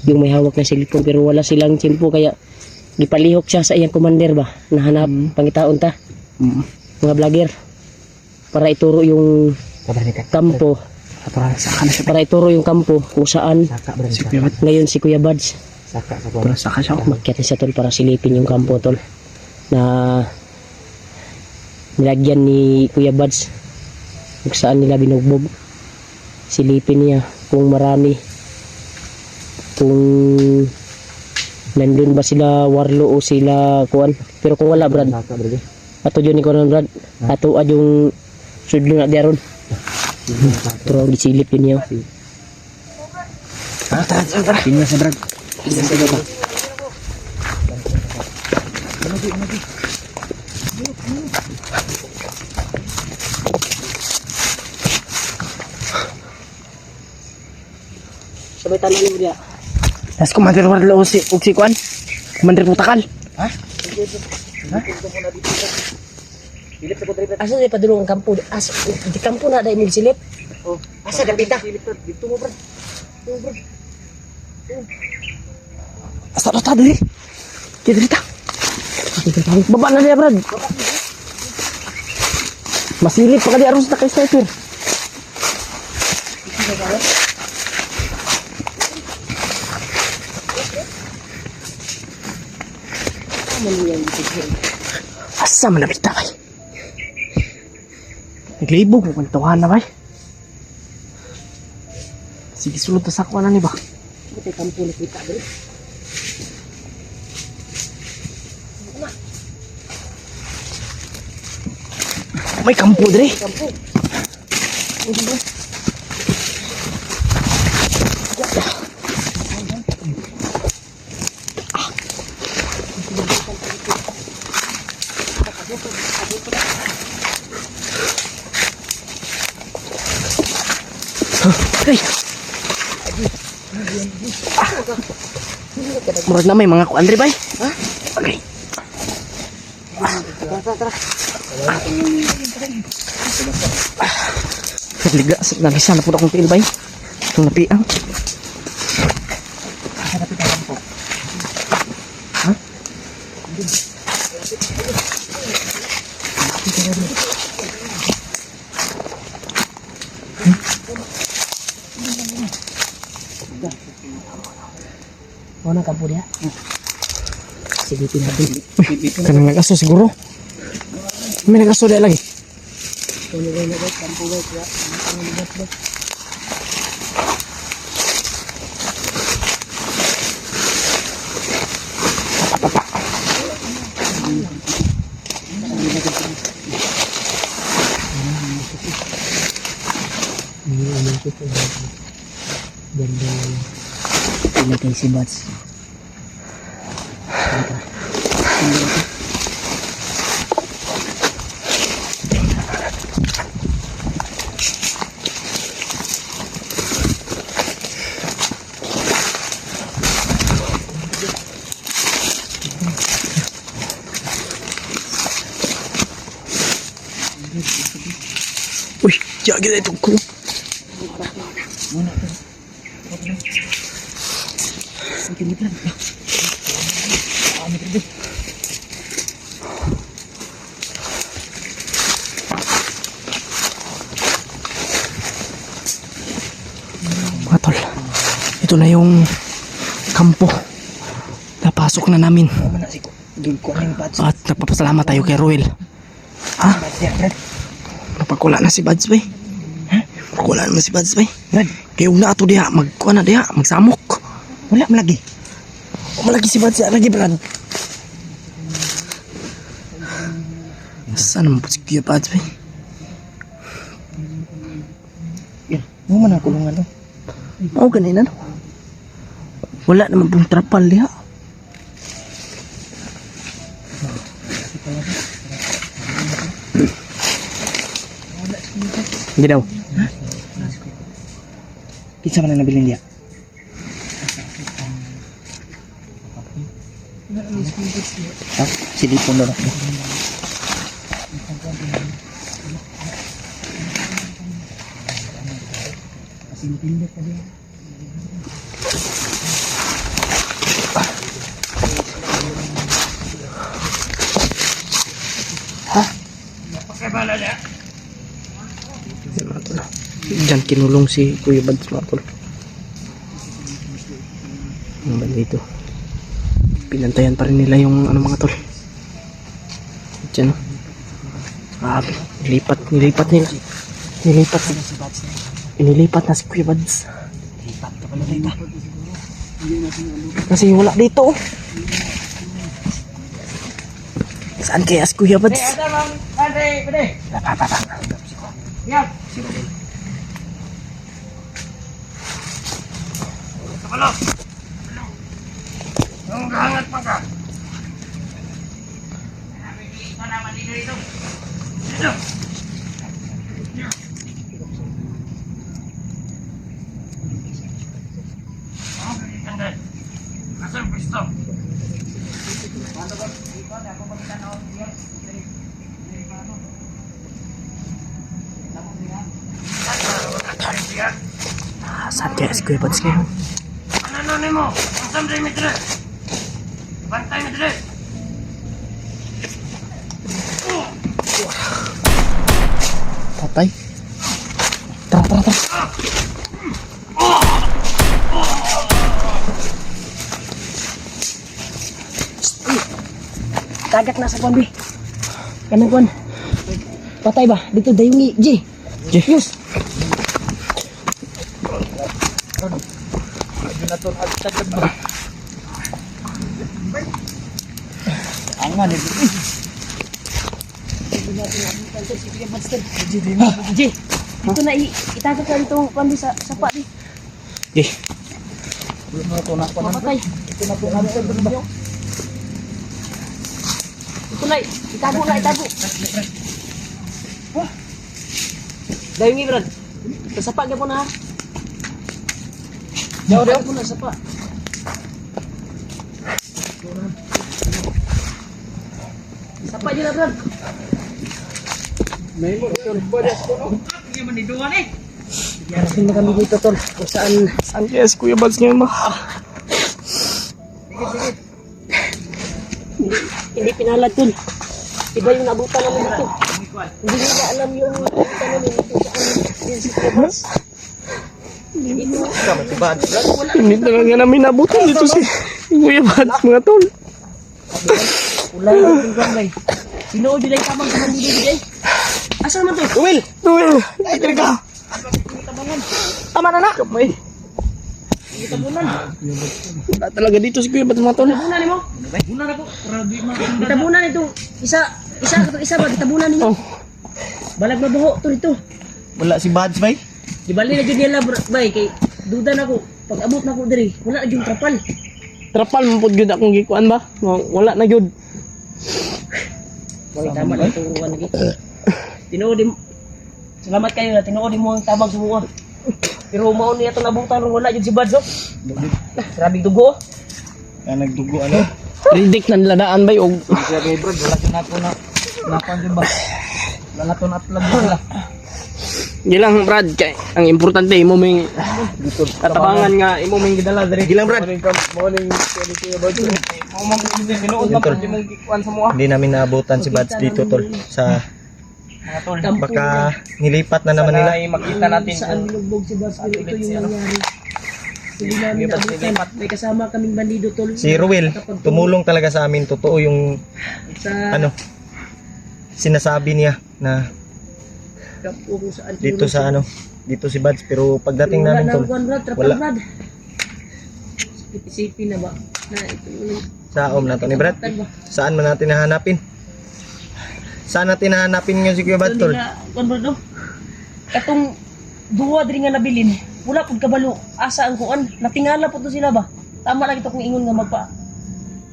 Yung may hawak na cellphone pero wala silang tiyempo kaya gipalihok siya sa iyang commander ba. Nahanap pangitaon ta. Mga vlogger. Para ituro yung kampo. Para ituro yung kampo kung saan ngayon si Kuya Bads. Saka siya. Makyat siya tol para silipin yung kampo tol na nilagyan ni Kuya Bads kung saan nila binugbog. Silipin niya kung marami, kung nandun ba sila warlo o sila kuan. Pero kung wala, brad, ato yun ni kuan, brad, ato yung sudlo na diaron. Pero ang gisilip yun niya. Pinya sa Brad. Sabay tanan mo dia. Tas Commander Warlo si Kwan. Commander Butakal. Asa di padulong ang kampo? Asa di kampo na dai mo silip? Oh, asa gapita? Dito mo, brad. Asa ta dali. Kita dito. Baba na dia, Brad. Masilip pa kadi aron sa kay sniper. Asa man nabita kay? Naglibog mo kung tawahan na bay. Sige sulod ta sa kuan ni ba? Ito kampo na kita dali. May kampo dre. Hey. Murag na may mga kuan dre bay. Ha? Okay. Liga, nagisa na po akong pilbay. Itong napiang. Ha? Mau na kabur ya. Sige, pinabil. Kanang nag-aso siguro. May nag-aso dahil lagi. Pinatay si Bats. Uy, jaga ito ko. Mga tol, ito na yung kampo. Napasok na namin. At nagpapasalamat tayo kay Roel. Ha? Napagkula na si Bads bay. Napagkula naman si Bads bay. Kaya huwag na ato diha, magkuha na diha, magsamok. Wala malagi. Malagi si Bads, lagi Brad. Saan naman po si Kuya Bads bay? Yan, mo man ang kulungan no. Oo, ganina no. Wala naman pong trapal diha. Hindi daw. Kinsa man ang nabilin diya? Silipon daw. Diyan kinulong si Kuya Bads mga tol. Ang banda dito. Pinantayan pa rin nila yung ano mga tol. Diyan o. Grabe. Nilipat nila. Inilipat na si Kuya Bads. Kasi wala dito. Saan kaya si Kuya Bads? Saan kaya si Kuya Bads ngayon? Patay. Tara. Kagak na sa kon, bi. Kanang kon. Patay ba? Dito dayungi, G. Yus. Angan ni. G. Dito na itagak ka itong kon sa sapa di. Eh, Patay. Ito na, itago. Dayungi, Brad. Sa sapa ka po na ha. Daw po na sapa. Sapa dyan na, Brad. Yarating na kami dito tol. Kung saan Saan kaya si Kuya Buds ngayon ba? hindi pinalad tol. Iba yung nabutan namin dito. Hindi nila alam yung nabutan namin dito saan yung si Kuya Buds. Hindi talaga namin nabutan dito si Kuya Buds mga tol. Ulay yung gambay. Sino dilay tamang sa dito dilay? Asa naman to? Will! Tigil ka! Tama na na! Kamay. Wala talaga dito si Kuya Buds mga tol. Tabunan ni mo? Tabunan ako. Tabunan itong isa ba tabunan niyo? Oh. Balag mabuho to dito. Wala si Buds bay. Di bali na jud nila bay kay duda na ako. Pag abot na ako diri, wala na jud trapal. Trapal mo po gyud akong gikuan ba? Wala na gyud. Wala tama na turuan lagi. Tinuod mo. Salamat kayo na tinuod mo ang tabang sumuha. Pero mao niya to nabutan ron wala jud si Buds. Grabe dugo. Kaya nagdugo ano. Ridik na niladaan ba yung... Siya kay Brad, wala siya nato na napan din ba? Wala nato na upload sila. Hindi lang Brad, kay, ang importante imo may katabangan nga imo may gidala diri. Gilang Brad. Morning Kuya Buds. Mo man tinuod na pud imong gikuan sa mga. Hindi namin naabutan si Buds dito tol. Sa Mga tol. baka nilipat na naman nila. Sana makita natin Saan kung binugbog si Buds pero ito yung nangyari. Hindi namin abutan. May kasama kaming bandido tol. Si Ruel, tumulong talaga sa amin. Totoo yung Sa ano sinasabi niya na kapo kung saan dito sa ano dito si Buds, pero pagdating wala namin na tol ang Brad, trapal wala. Brad. Isipin na ba? Na ito yung Saom na to ni Brad. ba? Saan man natin hahanapin? Saan natin hahanapin ngayon si Kuya Buds tol? Kuan bro, no? Katong duwa diri nga nabilin. Wala pud kabalo. Asa ang kuan? Natingala pud to sila ba? Tama lang ito kung ingon nga magpa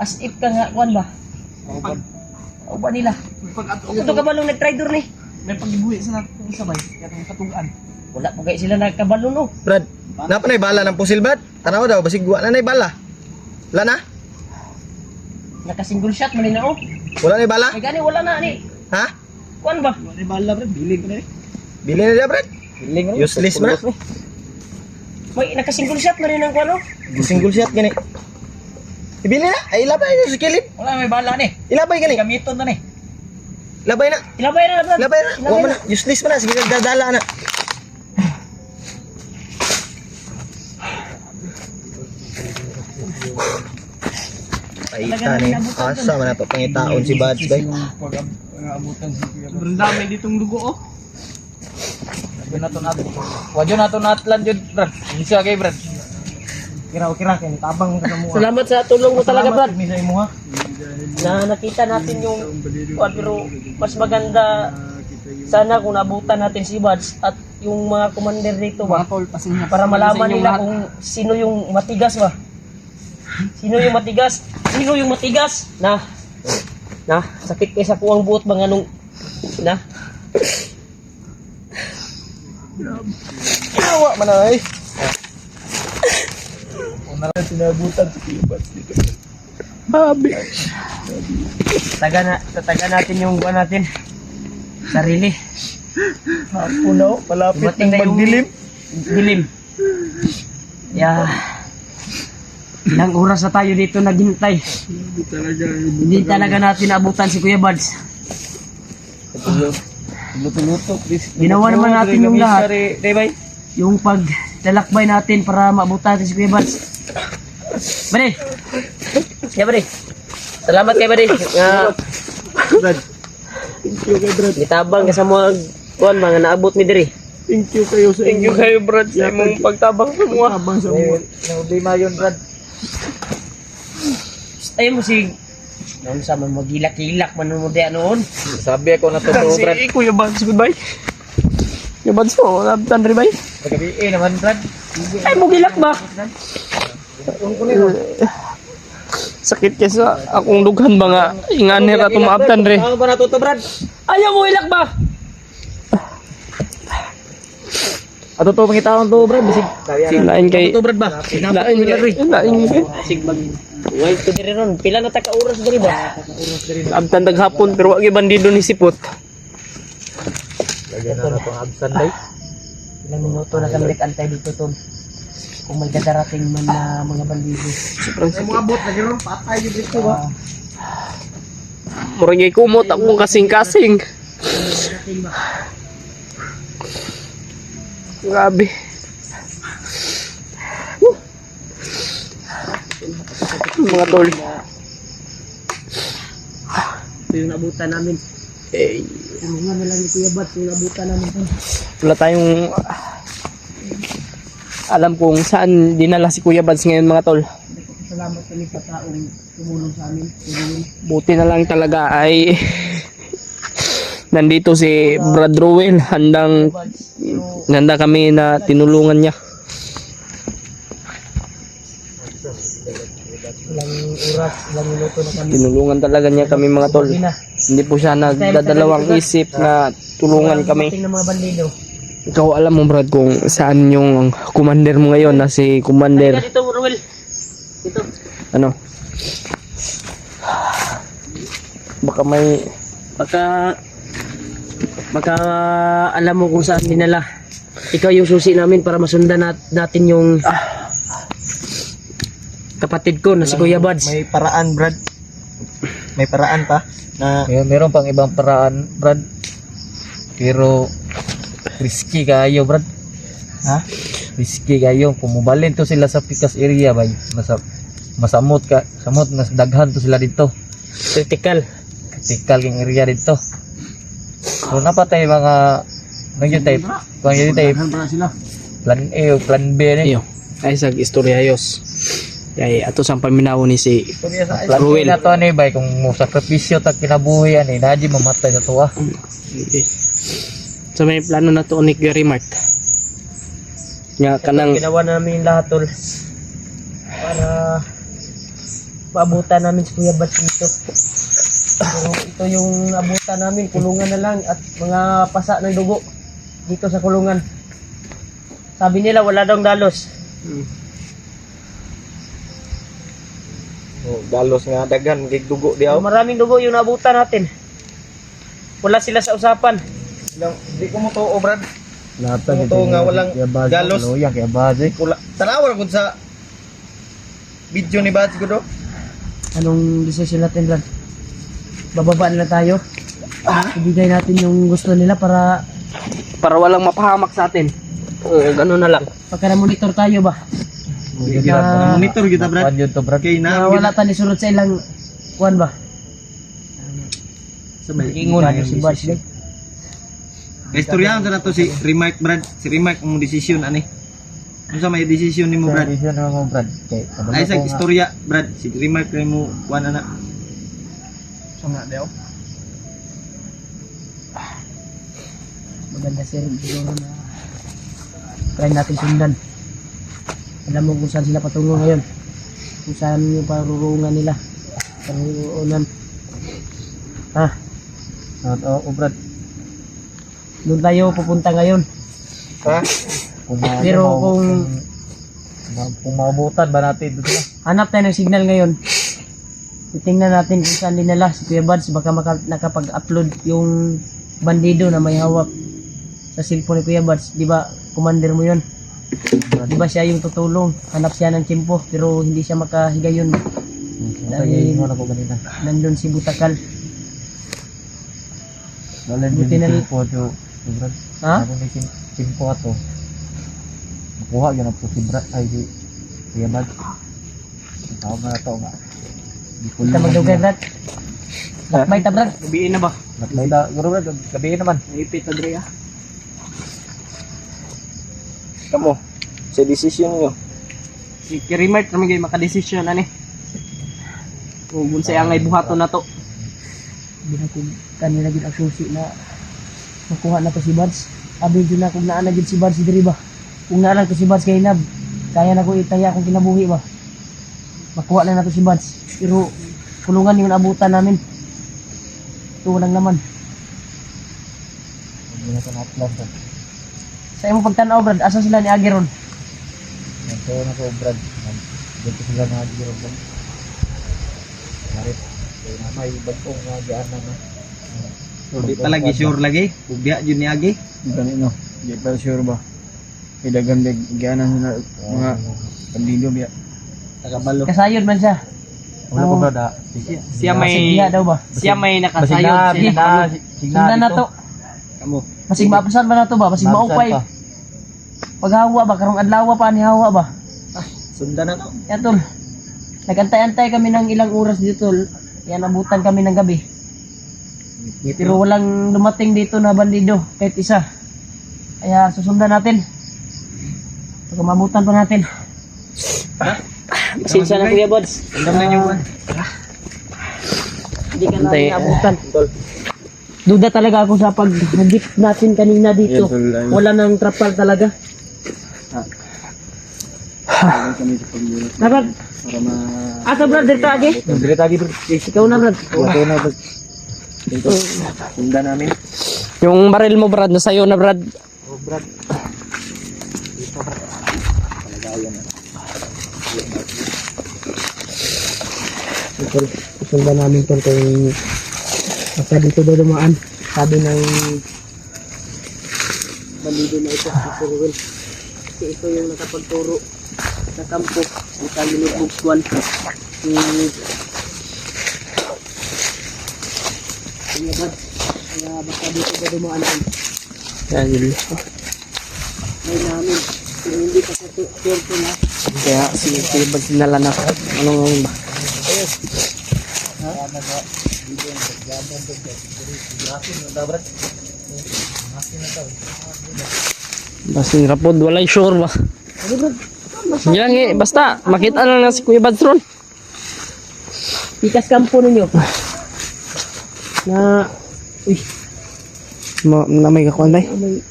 as if ka nga kuan ba? O ba nila? Ito kabalong nag-trader ni. may pagibuhi sa natin isabay katong katugan. Wala po kayo sila nagkabalo no. Brad, napanay bala ng pusil Brad? Tanaw daw, basig wa na nay bala. Wala na? Naka-single shot man na oh. Wala na bala? Ay gani wala na ni. Ha? Kuan ba? Wala bala Brad, bili ko na rin. Bili na dia Brad? Useless man. May naka-single shot man ang kuan oh. Single shot gani. Ibili na, ay ilabay na sa kilid. Wala may bala ni. Ilabay gani. Gamiton na ni. Labay na. Ilabay na Brad. Labay na. Wa man na. Useless man na, sige nagdadala na. Paita ni. Asa man ato pangitaon si Buds bay. Pag-abutan si Kuya Buds. Sobrang dami ditong dugo oh. Wadyo na to natin. Wadyo na to natlan jud Brad. Hindi siya kay Brad. Kira kay tabang ka mo. Salamat sa tulong mo talaga Brad. Misa imo ha. Na nakita natin yung kuan pero mas maganda sana kung nabutan natin si Buds at yung mga commander dito ba Mga tol pasensya para malaman nila kung sino yung matigas ba. Sino yung matigas? Sino yung matigas? Na sakit kay sa kuwang buot ba nganong na Kawa man ay. Babi. tataga natin yung buwan natin. Sarili. Puno, palapit Dumating ng na yung magdilim. dilim. Yeah. Ilang oras na tayo dito naghintay. Hindi talaga natin naabutan si Kuya Buds. Luto-luto. Ginawa naman natin yung lahat. Bay. Yung paglalakbay natin para maabutan natin si Kuya Buds. Bade! Yeah, Bade. Salamat kay Bade. Brad. Nitabang ka sa mga kuan mga naabot mi diri. Thank you kayo Brad sa imong pagtabang sa mga. Problema yun Brad. Ay mo si noon sa man magilak-ilak man mo diyan noon. Sabi ako na totoo Brad. Si Kuya Buds goodbye. Kuya Buds mo, nabtan rin ba? Pagkabi naman Brad. Ay mo gilak ba? Sakit kasi akong dughan ba nga inganir at maabtan rin. Ano ba natuto Brad? Ayaw mo ilak ba? Ato to pangitaon to Brad. Bisig. Lain kay Ato Brad ba? lain kay Sig mag Wait to diri ron. Pila na ta ka oras diri ba? abtan daghapon pero wag bandido ni sipot. Lagyan na itong absan day. Ilang minuto na kami nag-antay dito, tol. Kung may dadarating man na mga bandido. Mga bot, lagyan mo, patay yung dito ba? Murag kumot akong kasing-kasing. Grabe. Mga tol. Ito yung nabutan namin. Eh, Ano nga na lang ni Kuya Bats, yung nabutan namin. Tol. wala tayong alam kung saan dinala si Kuya Bads ngayon mga tol. Salamat kami sa taong tumulong sa amin. Tumulong. Buti na lang talaga ay nandito si Brad Rowell. Handa kami na tinulungan niya. Ilang oras, ilang minuto na kami. Tinulungan talaga niya kami mga tol. Hindi na. Hindi po siya nagdadalawang isip na tulungan kami. Dating ng mga bandido. Ikaw alam mo Brad kung saan yung commander mo ngayon na si Commander Dito, Ruel. Dito. ano? Baka may Baka alam mo kung saan dinala. Ikaw yung susi namin para masundan natin yung kapatid ko na si Kuya Bads. May paraan, Brad. May paraan pa na Meron pang ibang paraan, Brad. Pero risky kayo, Brad. ha? Risky kayo. Kung mubalin to sila sa Picas area, bay. Masamot na daghan to sila dito. Critical. Critical yung area dito. So napatay mga nagyan tayo. Kung yun tayo, plan A o plan B ni. iyo ay sag istoryayos. Ay ato sang paminaw ni si Plan A Ruel. na to ni bay kung mo sakripisyo ta kinabuhi ani, naji mamatay sa tuwa. Okay. So may plano na to ni Gary Mart. Nga kanang Ginawa namin lahat, tol. Para maabutan namin si Kuya Bads dito. Pero ito yung abutan namin, kulungan na lang at mga pasa ng dugo dito sa kulungan. Sabi nila wala daw dalos. Dalos nga daghan, gigdugo di So, maraming dugo yung naabutan natin. Wala sila sa usapan. Di ko mo to, Brad. Lahat Totoo nga, walang galos. Loyang kaya bazi. Tanawa ko sa video ni Bads ko do. Anong decision natin, Brad? Bababa na tayo. Ibigay natin yung gusto nila para walang mapahamak sa atin. Ganun na lang. pagka-monitor tayo ba? Monitor kita, Brad. Kuan yun to, Brad. Kay Na na wala tani sunod sa ilang kuan ba? sabay Ingon si Bads din. Istoryahan sa nato si Remark, Brad. Si Remark ang desisyon ani. Unsa may desisyon nimo, Brad? Decision mo, Brad. Kay Ay sa istorya, Brad. Si Remark kay mo kuan ana. Sama daw. Maganda sir, siguro na try natin sundan. Alam mo kung saan sila patungo ngayon. Kung saan yung parurungan nila. Parurunan. Ha? Oo, Brad. Doon tayo pupunta ngayon. Ha? Pero kung maabutan ba natin doon na? hanap tayo ng signal ngayon, titingnan natin kung saan dinala si Kuya Bads. Baka nakapag-upload yung bandido na may hawak sa cellphone ni Kuya Bads. Di ba, commander mo yun? Di ba siya yung tutulong? Hanap siya ng tiyempo pero hindi siya makahigayon. Dahil mo na ko kanina. Nandun si Butakal. Dalan Buti na din po to, Brad. Ha? Ako may simpo ato. Nakuha yun po si Brad ay si Kuya Brad. Tawag na ito nga. Kita magdugay, Brad. Lakmay ta, Brad. Gabiin na ba? Naklay na, guro Brad, gabihin naman. Ipit Andrea. Kamo, sa desisyon niyo. Si Gary Mart naman kayo makadesisyon ani. Kung sa angay buhaton na to. Hindi na kung kanina gid ang susi na makuha na to si Bads. Abi dyan na kung naan na gid si Bads diri ba. Kung naan na to si Bads kay Nab, kaya na ko itaya kung kinabuhi ba. Makuha na to si Bads. Pero kulungan yung abutan namin. Ito lang naman. Hindi na ito na-upload. Sa imong pagtanaw, Brad, asa sila ni Agiron? Ito na ko Brad. Dito sila na giro Brad. Marit. Kaya na may bagong nga gaan na na. Di pa lagi sure lagi. Bubya jud ni agi. Ganito, di pa sure ba? Idagan ganan na mga kandido biya. Tagabalo. Kasayod man siya. Wala ko brad. Siya may Sigya daw ba? siya may nakasayod. Sundan na to. Kamo. Masig maapusan ba na to ba? Masig maupay. Paghawa ba? Karong adlaw pa ni hawa ba? Sundan na to. Yan tol. Nagantay-antay kami ng ilang oras dito tol. Yan abutan kami ng gabi. Pero walang dumating dito na bandido. Kahit isa. Kaya susundan natin. Pag mabutan pa natin. Sinsa na Kuya Bods. Sundan na yung Hindi ka Antay. namin abutan. Duda talaga ako sa pag-hagip natin kanina dito. Wala nang trapal talaga. Dapat. Asa Brad, dito agi? Dire tagi bro. Ikaw na Brad. Okay na bro. Sundan namin. Yung baril mo Brad, nasayo na Brad. Oh Brad. Tol, susundan namin tol kung basta dito daw dumaan. Sabi ng bandido na ito, si Sir Will. Kasi ito yung nakapagturo sa kampo. Ang tali ni Bugswan. Kaya basta dito daw dumaan tol. Yan yun. May namin. Kung hindi ka sa sure ko na. Kaya si Kuya Bods dinala na. Anong ba? Basing rapod, walay sure ba? Sige lang eh, basta makita lang na si Kuya Bods ron. Pikas kampo ninyo. Na, uy, Na may kakuan day. may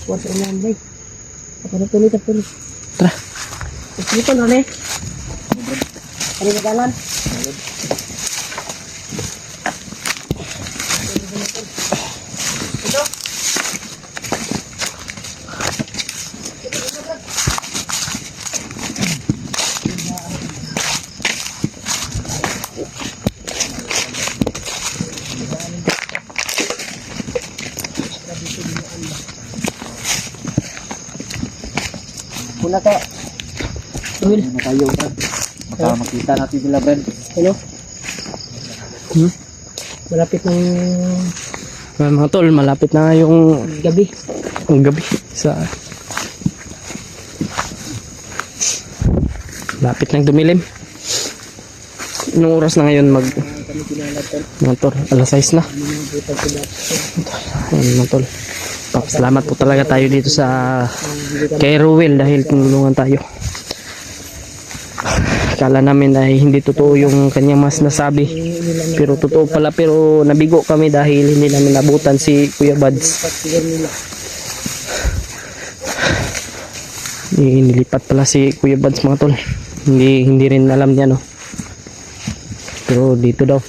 kuwas ang nanday. Ako na tuloy, tuloy. Tara. Dito na ne. Ano na galan? Una ka. Will, Na tayo Brad. Baka makita natin sila Brad. ano? Malapit ng Mga tol, malapit na yung gabi. ang gabi sa lapit ng dumilim. Anong oras na ngayon mga tol? Alas 6 na. Mga tol. Salamat po talaga tayo dito sa kay Ruel dahil tinulungan tayo. Akala namin ay hindi totoo yung kanyang mas nasabi. Pero totoo pala, pero nabigo kami dahil hindi namin nabutan si Kuya Buds. Nilipat pala si Kuya Buds mga tol. Hindi rin alam niya no. Pero dito daw.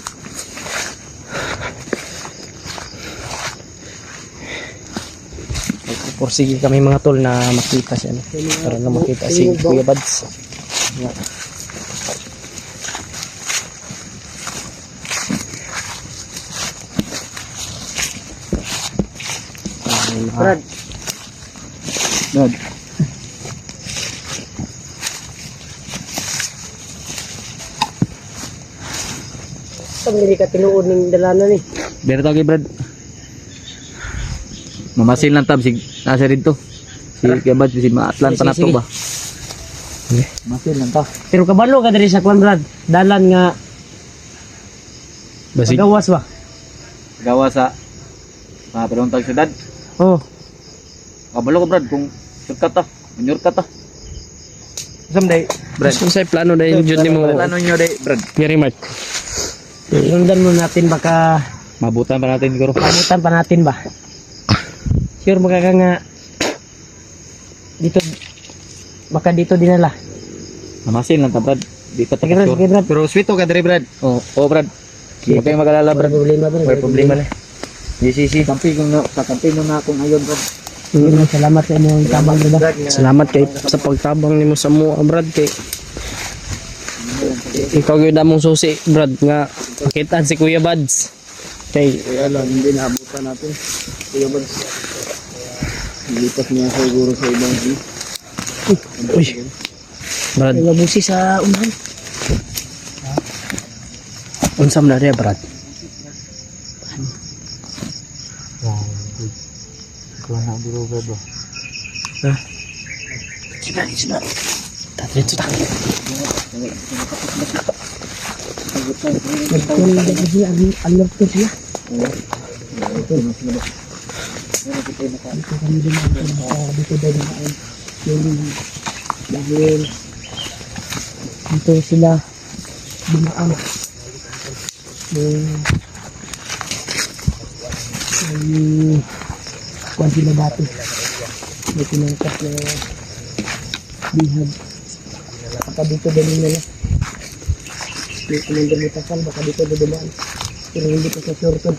Porsige kami mga tol na makita siya no? Para na makita si Kuya Buds. Brad, Brad. pag hindi ka tinuod ng dalanan eh. Dito kay Brad. Mamasil lang tab si nasa dito. Si Kebad si Maatlan pa na to Sige. ba. Masil lang ta. Pero kabalo ka diri sa kwan Brad. Dalan nga Basig. gawas ba? Gawa sa mga pelontag syudad. Oh, Kabalo ko Brad kung shortcut ta. Shortcut ta. Someday. Brad. Kung sa'y plano dahil yun mo Plano nyo day Brad. Gary Mark. sundan mo natin baka Mabutan pa natin siguro. pamutan pa natin ba? Sure baka ka nga dito baka dito dinala. Mamasil lang ta Brad. Di pa ta Sige Brad, sure. sige Brad. Pero sweet to ka diri Brad. Oh Brad. Huwag kayong mag-alala Brad. Problema Brad. May problema na. Si kampi kung na kakampi mo na akong ayon Brad. Sige, Brad, salamat sa inyong tabang Brad. Salamat kay sa pagtabang nimo sa mo Brad kay ikaw gyud among susi Brad nga pakitaan si Kuya Buds. Okay. Kaya lang, hindi naabutan natin. Kuya Bads. Lipas niya siguro sa ibang view. Uy. Brad, Ay, nabusi sa unahan. unsam na rin, Brad. Kuha na biro ba? Sina. Dito ta. Nagkulang na kasi alert ko siya. Dito daw naman. Dahil dito sila dumaan. Kuwan sila dati. May tinangkas na bihag. Baka dito dali nila. May commander mo takal, baka dito dumaan. Pero hindi pa sa sure tol.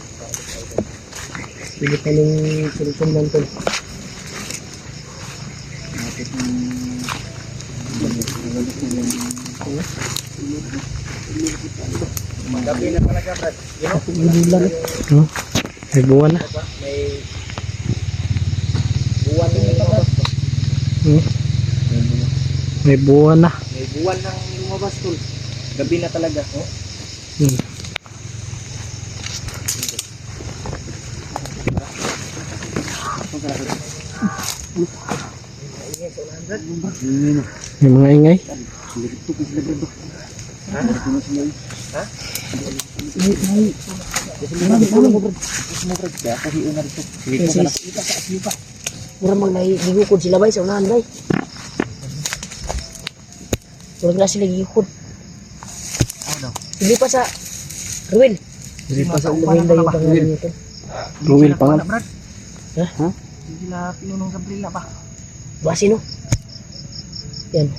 Hindi pa ng solusyon lang tol. Bulan. May buwan na. May buwan na. May buwan nang lumabas tol. Gabi na talaga. Oh. May mga ingay. Murang mag nagigukod sila bay sa unahan bay. Murang na sila gigukod. Hindi pa sa Ruel. Hindi pa sa Ruel na yung pangalan nito. Ruwil pa nga. Ha? Hindi sila pinunong sa brila pa. Basi no? Yan.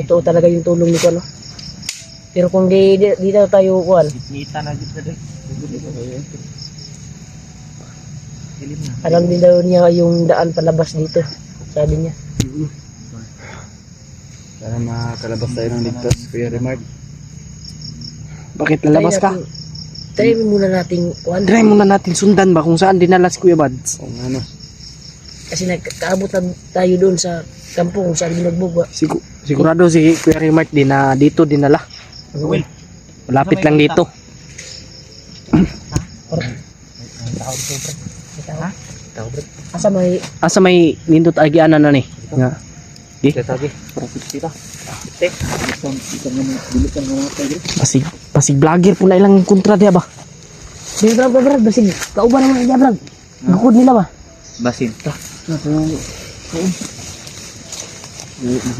Totoo talaga yung tulong ni Kuan no? Pero kung di daw tayo Kuan, Nita na dito dre. alam din daw niya yung daan palabas dito. Sabi niya. Sana makakalabas tayo ng ligtas, Kuya Remark. Bakit lalabas ka? Try muna nating Kuan. Try muna natin sundan ba kung saan dinala si Kuya Bads. Kung ano. Kasi nagkaabot na tayo doon sa kampo kung saan binagbog. Sigurado si Kuya Remark din na dito dinala. Will. Malapit lang dito. Asa Asa may nindot agianan na ni? Nga. Di? Pasig vlogger po na ilang kontra diya ba? Di brad, basig. Kauban naman niya brad. Gukod nila ba? Basin.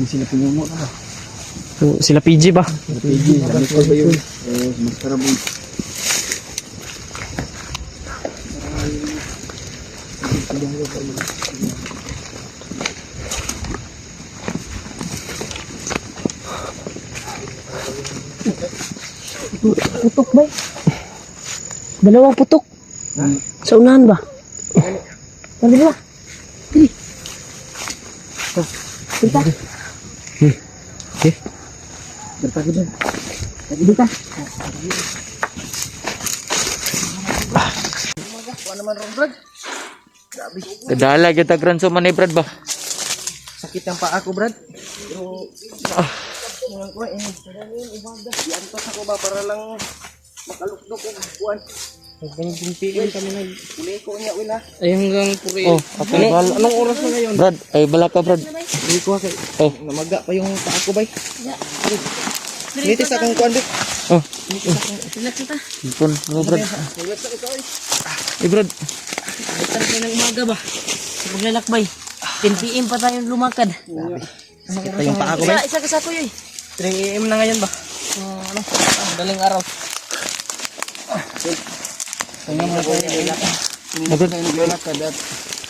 Sila pinumo na. So, sila PG ba? PG, ano pa ba yun? Mas karabog. Putok ba? Dalawang putok. Sa unahan ba? Nandito ba? Dili. Kita. Bertagi dun. Kita. Kadala kita granso man Brad ba? Sakit ang paa ko, Brad. Pero yung ko iantos ako ba para lang makalukdok ko kuan. Nagpinpiin kami na. Uli ko niya wala. Ay hanggang puri. Oh, anong oras na ngayon? Brad, ay bala ka Brad. Uli ko kay namaga pa yung paa ko bay. Nitis akong kuan dik. Oh, Sila kita. ipon mo Brad. Eh Brad, Itan kayo ng umaga ba? Sa paglalakbay. 10 PM pa tayong lumakad. Sakit pa yung paa ko bay. Isa ka sa kuya eh. 3 AM na ngayon ba? Daling araw.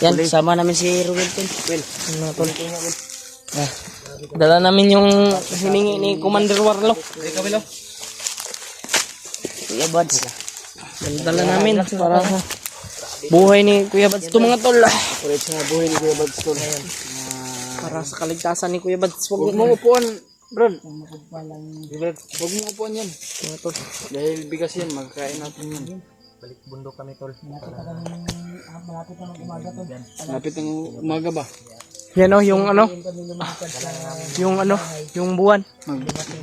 Yan, sama namin si Ruel Tol. Dala namin yung hiningi ni Commander Warlock. Kuya Bads. Dala namin para sa buhay ni Kuya Bads. Ito mga tol. Ulit sa buhay ni Kuya Bads Tol. Para sa kaligtasan ni Kuya Bads. Huwag mo upuan. Brad, Brad, huwag mo upuan yan. Mga tol. Dahil bigas yan, magkakain natin yan. Balik bundok kami tol. Lapit ng umaga ba? Yan o, yung ano? Yung ano? Yung buwan.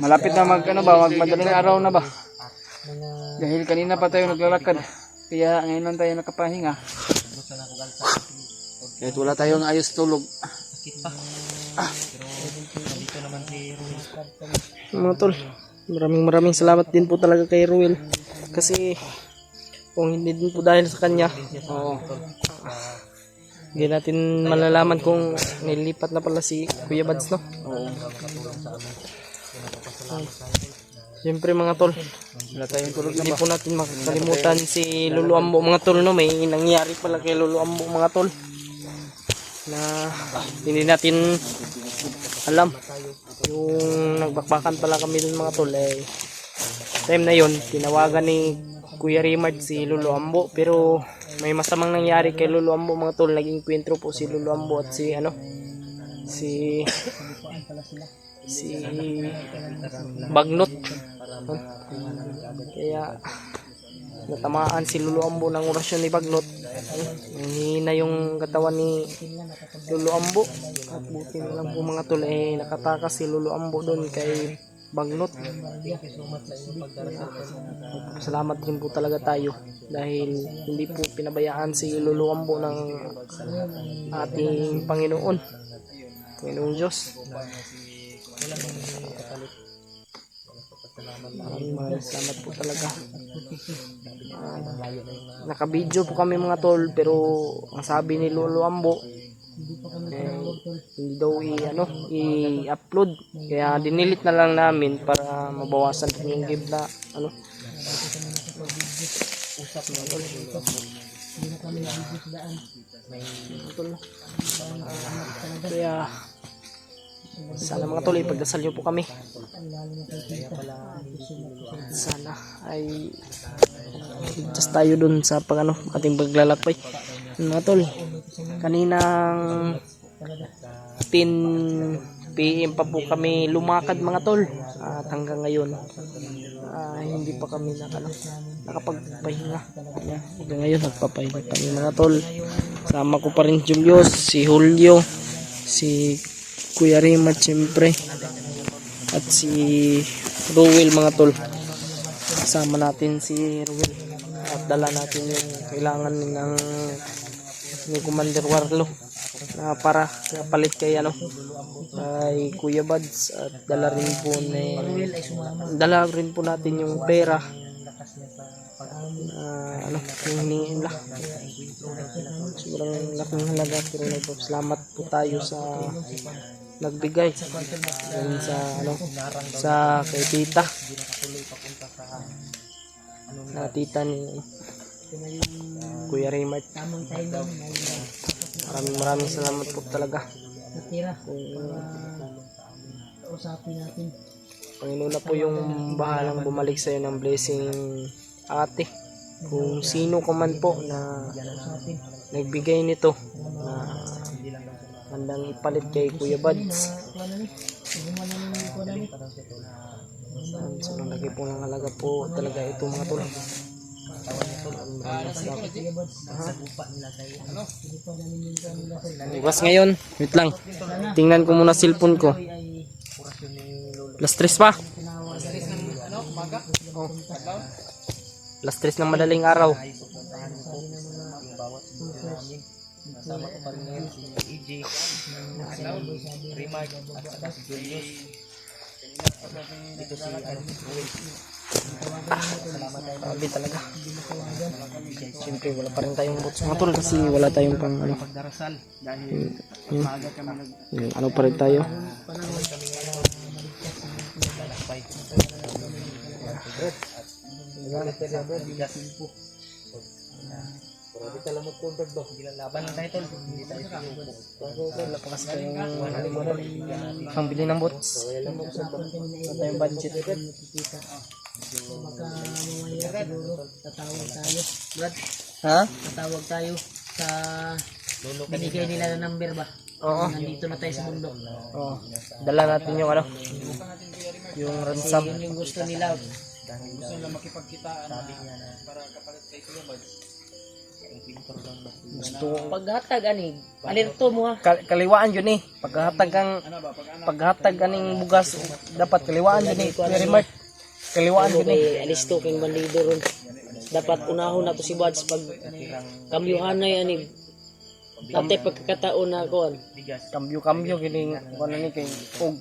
Malapit na magmadaling araw na ba? Dahil kanina pa tayo naglalakad. Kaya ngayon lang tayo nakapahinga. Kahit wala tayong ayos tulog. Mga tol, maraming salamat din po talaga kay Ruel. Kasi kung hindi din po dahil sa kanya, hindi natin malalaman kung nilipat na pala si Kuya Bads, no? Siyempre mga tol, Wala tayong tulog na hindi ba? po natin makakalimutan si Lolo Ambo mga tol, no? May nangyari pala kay Lolo Ambo mga tol na hindi natin alam. Yung nagbakbakan pala kami dun mga tol, eh time na yon tinawagan ni Kuya Rimard si Lolo Ambo, pero may masamang nangyari kay Lolo Ambo mga tol. Naging kwentro po si Lolo Ambo at si Bagnot. Kaya natamaan si Lolo Ambo ng orasyon ni Bagnot. Hihina yung katawan ni Lolo Ambo. At buti na lang po mga tol, eh nakatakas si Lolo Ambo doon kay Bagnot. Salamat din po talaga tayo dahil hindi po pinabayaan si Lolo Ambo ng ating Panginoon Diyos. Maraming salamat po talaga. Naka-video po kami mga tol, pero ang sabi ni Lolo Ambo, hindi daw i-upload, kaya dinilit na lang namin para mabawasan po yung game na kaya sana mga tol, ipagdasal nyo po kami. Sana ay just tayo dun sa ating paglalakbay. Mga tol, kaninang 10 PM pa po kami lumakad mga tol, at hanggang ngayon hindi pa kami nakapagpahinga. Hanggang ngayon nagpapahinga kami mga tol. Sama ko pa rin Julius, si Julio, si Kuya Rimard siyempre, at si Ruel mga tol. Kasama natin si Ruel at dala natin yung kailangan ni Commander Warlo na para palit kay kay Kuya Bads, at dala rin po natin yung pera yung hinihin lang. Sobrang laking halaga, pero nagpapasalamat po tayo sa nagbigay dun sa kay tita tita ni Kuya Raymart. Maraming salamat po talaga. Panginoon na po yung bahalang bumalik sa iyo ng blessing, ate. Kung sino ka man po na nagbigay nito na handang ipalit kay Kuya Bads, so lagi po ng halaga po talaga ito mga tol. Iwas ngayon, wait lang, tingnan ko muna cellphone ko. Last 3 pa. Last 3 ng madaling araw. Kasama ko pa rin ngayon si EJ, si Rimard, at si Julius. Dito si salamat tayo. Sabi talaga. Siyempre wala pa rin tayong bots mga tol, kasi wala tayong pang pagdarasal dahil maaga kami pa rin tayo. Hindi ka lamot ko ba? Laban lang tayo tol. Hindi tayo sumuko. Wala pa kasi tayong pambili ng bots. Wala tayong budget. Baka mamaya siguro tatawag tayo. Brad? Ha? Tatawag tayo sa binigay nila na number ba? Oo. Nandito na tayo sa bundok. Oo. Dala natin yung ano, yung ransom. Yun yung gusto nila. Gusto Paghatag ani, alerto mo ha. kaliwaan yun eh. Paghatag aning bugas dapat kaliwaan yun eh. Very much. Kaliwaan Ano yun eh. kay alisto king bandido ron. Dapat unahon na to si Buds pag kamyuhan na yan eh. Tatay pagkakataon na kuan. Kambyo gining ano ni kay og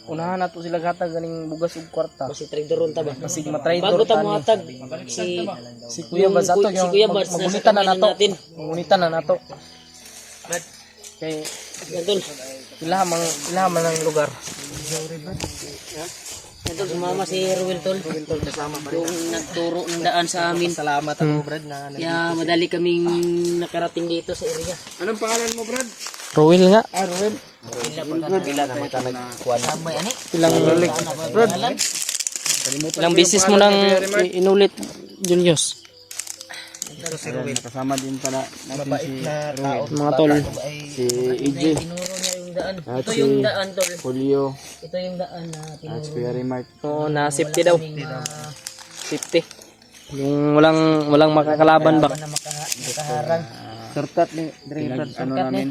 unahan na to sila hatag ganing bugas ug kwarta. Kasi trader ron ta ba? Basig matrader Bago ta mo hatag si si Kuya Bads ato si Kuya Bads nasa magunitan na kamay nato. natin. Magunitan na nato. Kay Yan tol. ilaha man ang lugar. Yan tol, sumama si Ruel tol. Yung nagturo ng daan sa amin. Salamat ako, Brad, na Kaya madali kaming nakarating dito sa area. Anong pangalan mo, Brad? Rowel nga. Ruel. pila na kita nagkuhan. Sabay ani. Ilang beses mo nang inulit, Julius. Kasama din pala natin si Na tao. Mga tol. si EJ, Tinuro niya yung daan. At Ito si- yung daan tol. Julio, Ito yung daan na at tinuro. si Kuya Remark. Oo, na safety daw. Kaming, Safety. Yung walang makakalaban ba? na makaharang. Shortcut ni Brad, ano namin,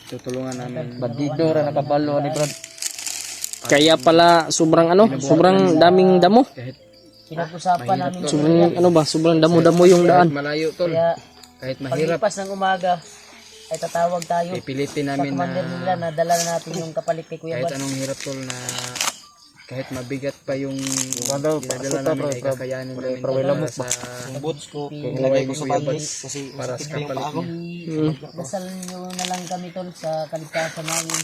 tutulungan namin. Bandido ra nakabalo ni Brad. Kaya pala sobrang daming damo. Pinag-usapan namin Sobrang damo-damo yung daan. Malayo tol, kaya kahit mahirap, paglipas ng umaga ay tatawag tayo pipilitin sa namin commander na nila na dala na natin yung kapalit kay Kuya kahit Bads. anong hirap tol na kahit mabigat pa yung dinadala namin ay kakayanin namin sa Boots ko. ilagay ko sa Bads Kasi para sa kapalit niya. Dasal nyo na lang kami tol sa kaligtasan namin.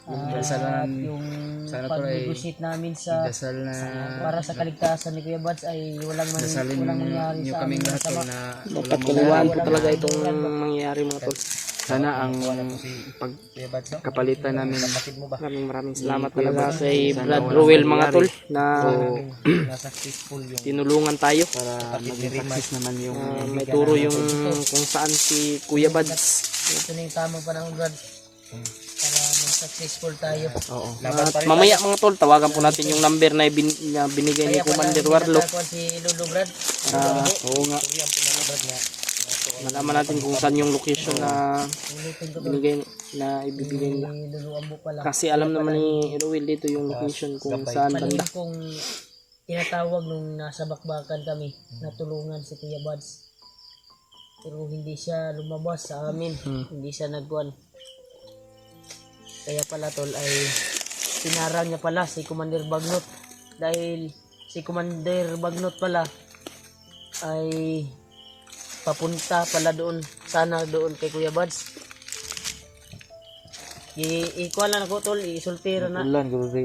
Dasalan, Yung sana tol ay pag-negotiate namin sa dasal na para sa kaligtasan ni Kuya Bads ay walang dasalin mangyari nyo sa kaming amin lahat tol masama. na Dapat kaliwaan po talaga itong mangyayari mga tol. sana ang pagkapalitan namin Maraming salamat talaga kay Brad Rowel mga tol na tinulungan tayo. para maging success naman yung May turo yung kung saan si Kuya Bads. Ito na yung tamang panahon Brad. Para mag-successful tayo. At mamaya mga tol, tawagan po natin yung number na binigay ni Commander Warlock. Ako si Lulu Brad. oo nga Malaman natin kung saan yung location na Ulitin ko ibibigay nila. si Lulu Ambo pala. Kasi alam naman ni Rowel dito yung location kung saan banda. Kanina kong tinatawag nung nasa bakbakan kami na tulungan si Kuya Bads. Pero hindi siya lumabas sa amin. Hindi siya nagkuhan. Kaya pala tol ay pinarang niya pala si Commander Bagnot. Dahil si Commander Bagnot pala ay papunta pala doon. Sana doon kay Kuya Bads. Ikuha lang ako tol. Isultira na.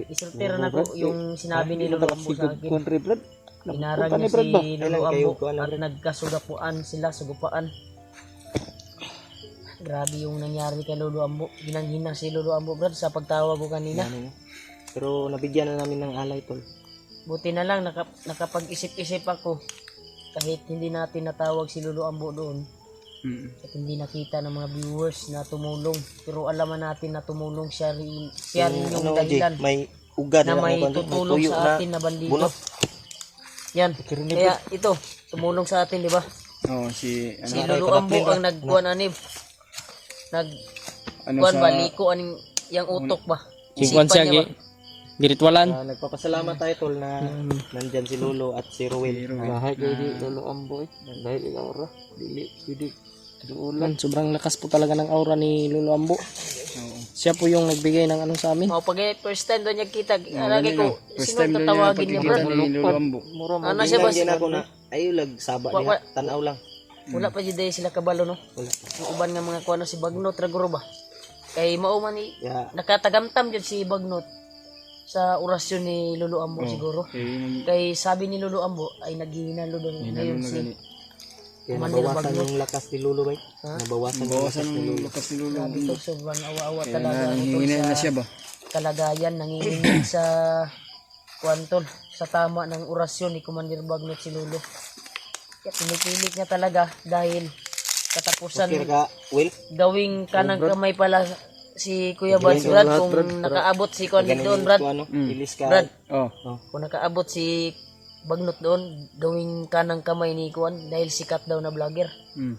Isultira na ko yung sinabi ni Lolo Ambo sa akin. Inarang niya si Lolo Ambo at nagkasugapuan sila, sugupaan. Grabe yung nangyari kay Lolo Ambo. Ginanghina si Lolo Ambo Brad sa pagtawag ko kanina. Pero nabigyan na namin ng alay, tol. Buti na lang nakapag-isip-isip ako. Kahit hindi natin natawag si Lolo Ambo doon. At hindi nakita ng mga viewers na tumulong. Pero alaman natin na tumulong siya rin yung dahilan May ugad na may ano, tutulong tuyo sa atin na bandido. bunot. Yan. Kaya ito, tumulong sa atin, di ba? si Si Lolo Ambo ang nagkuhan anib. Nagkuhan ba? Liko aning yung utok ba? Singkwan siya, giritwalan. Nagpapasalamat tayo, tol, na nandyan si Lolo at si Rowel. Kahit hindi Lolo Ambo dahil ilaw ra dili Man, sobrang lakas po talaga ng aura ni Lolo Ambo. Siya po yung nagbigay ng ano sa amin. Mga pag first time doon niya kita, alagay ko, sino tatawagin niya bro? Ano siya ba? Din ako na, ayulag, saba niya, tanaw lang. Wala pa dyan sila kabalo no? Ang uban nga mga kuha si Bagnot, Raguro ba? Kay mauman ni, nakatagamtam dyan si Bagnot sa orasyon ni Lolo Ambo siguro. Kay sabi ni Lolo Ambo ay naghihinalo doon ngayon si Kaya nabawasan yung lakas ni Lolo, bay. Nabawasan yung lakas ni Lolo. sabi ko, sobrang awa-awa talaga nangihinay na siya ba? kalagayan, nanginginig sa kwantol, sa tama ng orasyon ni Commander Bagnot si Lolo. Kaya pinipilit niya talaga dahil katapusan Okay ka, Will. gawing kanang kamay pala si Kuya Bads, Brad, kung nakaabot si Kuan doon, Brad. Ilis ka. Brad, Oh. kung nakaabot si Bagnot doon, gawing kanang kamay ni Kuan dahil sikat daw na vlogger.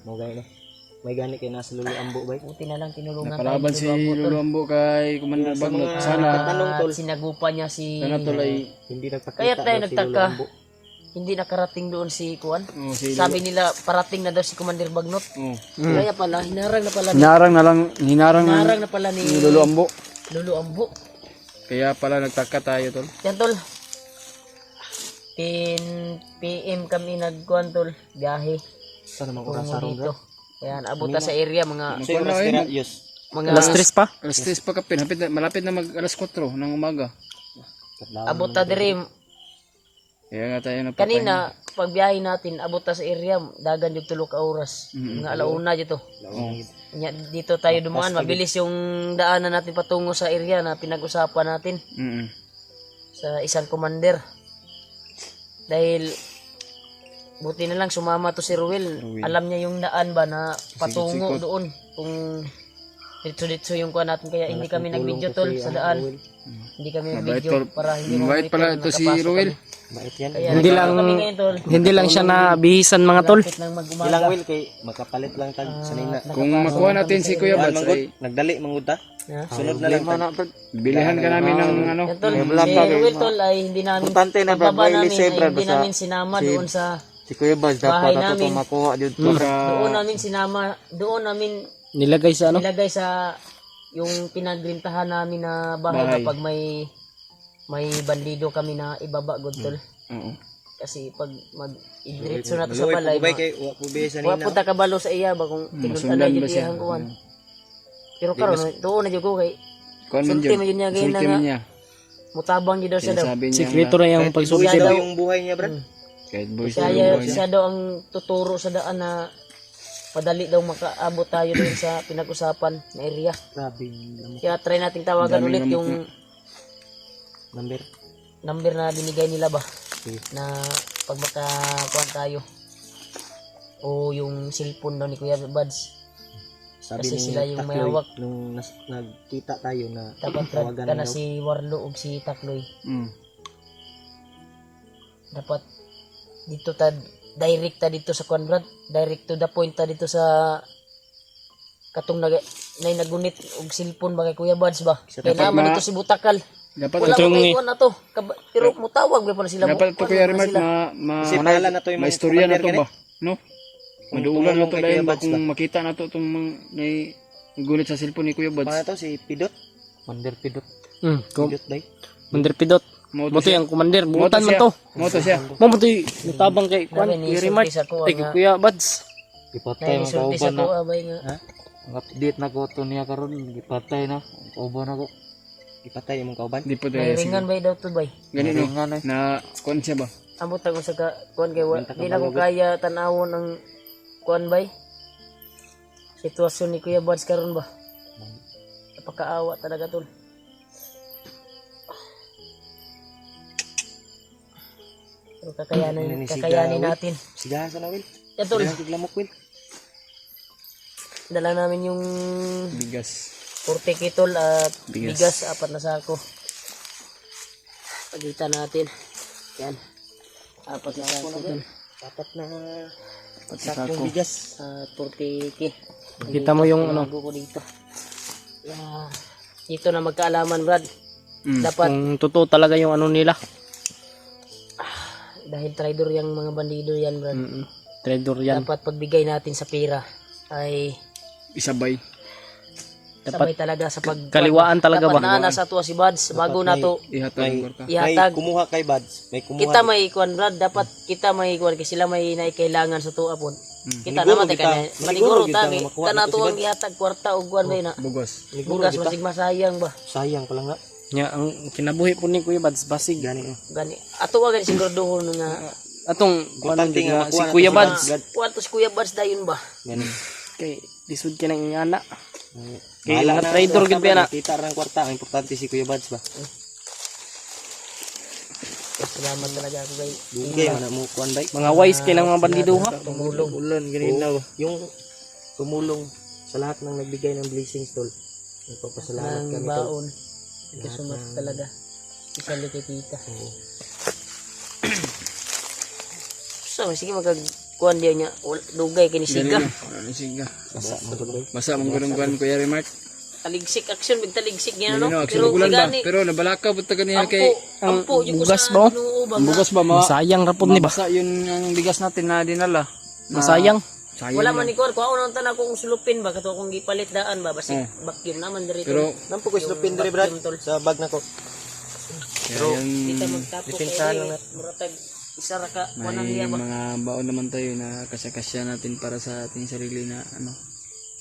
Mo gani no. May gani kay nasa Lulu Ambo bay. Buti na lang tinulungan Nakalaban si Lolo Ambo, tol. Lolo Ambo kay Commander Bagnot. Sana, Tanong, tol. At sinagupa niya si... sana tol ay, Hindi nagpakita. Kaya tayo daw si nagtaka. Lulu Ambo. Hindi nakarating doon si Kuan. si Sabi nila parating na daw si Commander Bagnot. Oh. Kaya pala, hinarang na pala ni... Hinarang Hinarang na pala ni ni Lolo Ambo. Lolo Ambo. Kaya pala nagtaka tayo tol. Yan tol. 10 PM kami nagkuhan tol. Biyahe. Sana mang Tungo oras sarong dito. Kaya naabot na sa area mga... So oras kira yus. Alas 3 pa? Alas 3 pa kapin, malapit na mag alas 4 ng umaga. Abot na diri. Kaya nga tayo napatay. Kanina, pag biyahe natin, abot na sa area, dagan yung tulog ka oras. Mga alauna dito. Dito tayo dumaan, mabilis yung daanan natin patungo sa area na pinag-usapan natin sa isang commander. Dahil buti na lang sumama to si Ruel. Alam niya yung daan ba na patungo doon. Kung dito yung kuha natin, kaya hindi kami nag-video tol sa daan. Hindi kami nag-video para hindi mo Mabait pala ito si Ruel. Bait yan. Kaya Hindi nandito lang- kami ngayon, tol. Hindi lang siya nabihisan mga tol. Lapit ng mag-umaga. Ilang Will kay makapalit lang tag sanay na. Kung makuha natin si Kuya Bads Manggod, ay nagdali mangud ta. Ha? Sunod na lang tag. bilihan ka namin ng ano. Yan tol, si Ruel tol ay hindi namin pagbaba namin ay hindi namin sinama doon sa Si Kuya Baz, bahay namin. makuha dito. Doon namin sinama, doon namin Nilagay sa ano? nilagay sa yung pinagrintahan namin na bahay, Bahay. kapag may bandido kami na ibaba god tol. Oo. Kasi pag mag-idritso na to sa Luoy balay, po bay kay wa po biya wa sanina. po ta kabalo sa iya ba kung tinunta masundan na ba yun siya? iyang kuwan. Pero karon doon na jud ko kay Kuan man sulti man yun niya Sulti ganyan man nga. niya. Mutabang yun daw siya daw. Sabi niya Sikreto na yung pagsulti Siya daw. daw. Yung buhay niya, brad. kahit boys Kaya siya daw ang tuturo sa daan na madali daw makaabot tayo doon sa pinag-usapan na area. Grabe. Kaya try nating tawagan Daming ulit lamok yung Number. number na binigay nila ba Okay. na pag makakuha tayo o yung cellphone daw ni Kuya Bads. Sabi Kasi ni sila yung may Takloy, hawak. nung nagkita tayo na Dapat tawagan ka na daw. si Warlo o si Takloy. Dapat dito ta direct ta dito sa kuan, Brad. Direct to the point ta dito sa katong nagunit og cellphone ba kay Kuya Bads ba. Kaya naman dito si Butakal. Dapat Wala Itong pa kay kuan na to. Pero mutawag ba pa na sila. dapat to Kuya Remart Kasi pala na to yung mga istorya na to commander ba? No? Maduulan na to tumulong kay dahil Kuya ba Bads kung ba? makita na to itong may gulit sa cellphone ni Kuya Paano Bads. to si Pidot? Mander pidot. Pidot day. Mandirpidot. Moto Buti ang commander. Butan man siya. to. Moto siya. Mabuti. Nitabang kay Kuan. Grabe, Kuya ni Rimart. surprise ako, Ay, nga. Kuya Bads. Ipatay mga Naisulti sa kauban ko na. abay nga. Ang update na ko to niya karon ipatay na. Kauban ako. Ipatay imong kauban. Di po tayo Nairingan bay daw to bay. ganito Nga na. na kuan siya ba? Ambot ako sa kuan kay di na ko kaya tanawon ang kuan bay. Sitwasyon ni Kuya Bads karon ba? Napakaawa talaga tol. Pero kakayanin natin. Sigahan sa na, Will. Yan tol, Sigahan tiglamok, Will. dala namin yung Bigas. 40 kitol at Bigas. bigas 4 na sako. Pagitan natin. Yan. 4 na sako dun. Dapat na sakong bigas. 40 k. Kita mo yung ano. Bago ko dito. Yeah. Dito na magkaalaman, Brad. Dapat Kung totoo talaga yung ano nila. dahil traidor yung mga bandido yan, Brad. Trader yan. Dapat pagbigay natin sa pera ay Isabay. sabay talaga sa Kaliwaan talaga dapat ba? na nasa tuwa si Bads bago na to Ihatag May, mo ka. may ihatag. kumuha kay Bads. May kumuha. Kita may kuan, Brad, dapat kita may kuan kasi sila may naikailangan sa tuwa po. Kita Maniguro naman kita. kanya. Maniguro Maniguro kita ta nga kay makuha kana dito to si ang Bads. ihatag kwarta ug kuan bay na. Bugos. Bugas masig masayang ba. Sayang pala nga. Nya ang kinabuhi po ni Kuya Bads basig. Gani. Gani. Ato wa gani siguraduhon nga Atong Importante nga si makuha Kuya natin Bads. kuan to si Kuya Bads dayon ba. Gani. Kay lisod ka ng ingana. Kay Bahala mga na, trader kwarta gid ba na. Kita ra ang kwarta. Ang importante si Kuya Bads ba? Salamat talaga ako kay Dugay man mo kuan bay. Mga wise kay ng mga bandido ha. tumulong. Ulan gani na ba? Yung tumulong sa lahat ng nagbigay ng blessings, tol. Nagpapasalamat Ng kami, tol. baon. Kasumat talaga. Isali kay tita. Oo. So, sige magkagkuhan diya niya. Dugay kay ni Siga. Siga. Basa. Basa mong gulong-guan Kuya Remark. Taligsik action, bigtaligsik niya no. No, actually bulan ba? Pero nabalaka pud ta kaniya kay ampo yung bugas sa ba? inuubang ang bugas ba Masayang rapod ni ba? Basa yun ang bigas natin na dinala. Masayang. Sayang wala lang. man ni kuan ko unang tanan kong sulupin ba kato akong gipalit daan ba basi vacuum naman diri Pero Nampo ko slupin diri, Brad. Sa bag na ko. pero kita magtapo Dipinsahan lang kay muratag isa ra ka may kuan niya ba. mga baon naman tayo na kasya-kasya natin para sa ating sarili na ano.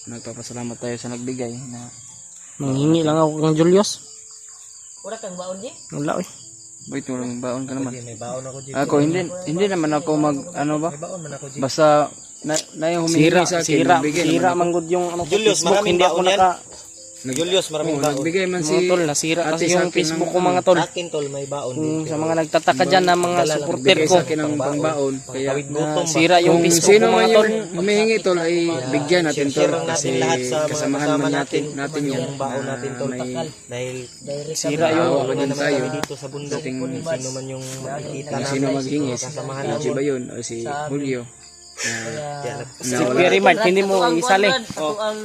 Nagpapasalamat tayo sa nagbigay na Manghingi lang ako kang Julius. Wala kang baon di? Wala eh. wait mo lang baon ka naman. May baon ako, G. Ako hindi naman ako mag ano ba? May baon man ako, G. Basta na yung humingi sa akin, nagbigay Sira naman ako. manggod yung ano, Julius, Facebook, maraming hindi ako baon yan. naka Julius, maraming Oo, baon. nagbigay man si mga tol, nasira ate kasi sa yung akin Facebook ng ko mga tol. Sa akin, tol, may baon din. Sa mga nagtataka dyan na mga supporter bigay ko, sa akin ng pangbaon. Kaya Kawid gutom ba? sira yung kung Facebook sino ko man mga tol. yung humihingi tol ay bigyan natin tol. Share lang Kasi natin lahat sa mga kasamahan kasama man natin. natin yung baon natin, tol. may Dahil Sira yung Awa wala din naman tayo. kami dito sa bundok. Sino man yung makikita kung natin. sino maghingi. Kasamahan Si natin. ba yun? O si Julio. Si Kuya Rimart, hindi mo isali.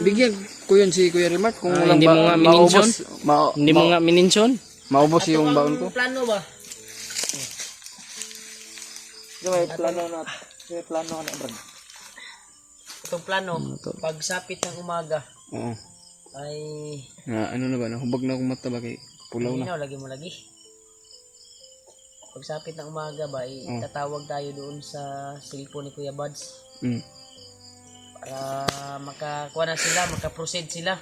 Bigyan ko yun si Kuya Rimart. Kung walang Hindi mo nga minensyon. Hindi mo nga minensyon. maubos yung baon ko. Plano ba? May plano na. May plano na, bro. Itong plano, pagsapit ng umaga Oo. ay Ano na ba? Nahubag na akong mata ba kay pulaw na. lagi mo lagi. Pagsapit ng umaga ba, tatawag tayo doon sa cellphone ni Kuya Buds Mm. para makakuha na sila, makaproceed sila.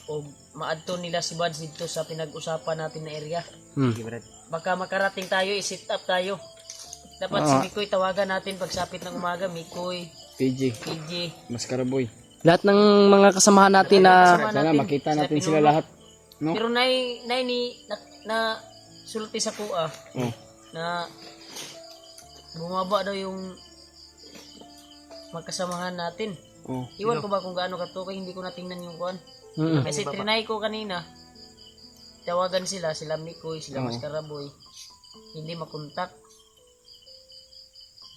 O maadto nila si Buds dito sa pinag-usapan natin na area. Baka makarating tayo, i-set up tayo. Dapat si Mikoy tawagan natin pagsapit ng umaga. Mikoy, PG. PJ. Maskaraboy. Lahat ng mga kasamahan natin na Sana makita natin sila lahat. No? Pero nay ni na sulti sa kuha Oh. na bumaba daw yung magkasamahan natin. Oh. Iwan ko ba kung gaano katukoy, hindi ko natingnan yung kuan. Kasi trinay ko kanina. Tawagan sila Mikoy, sila Maskaraboy. Hindi makontak.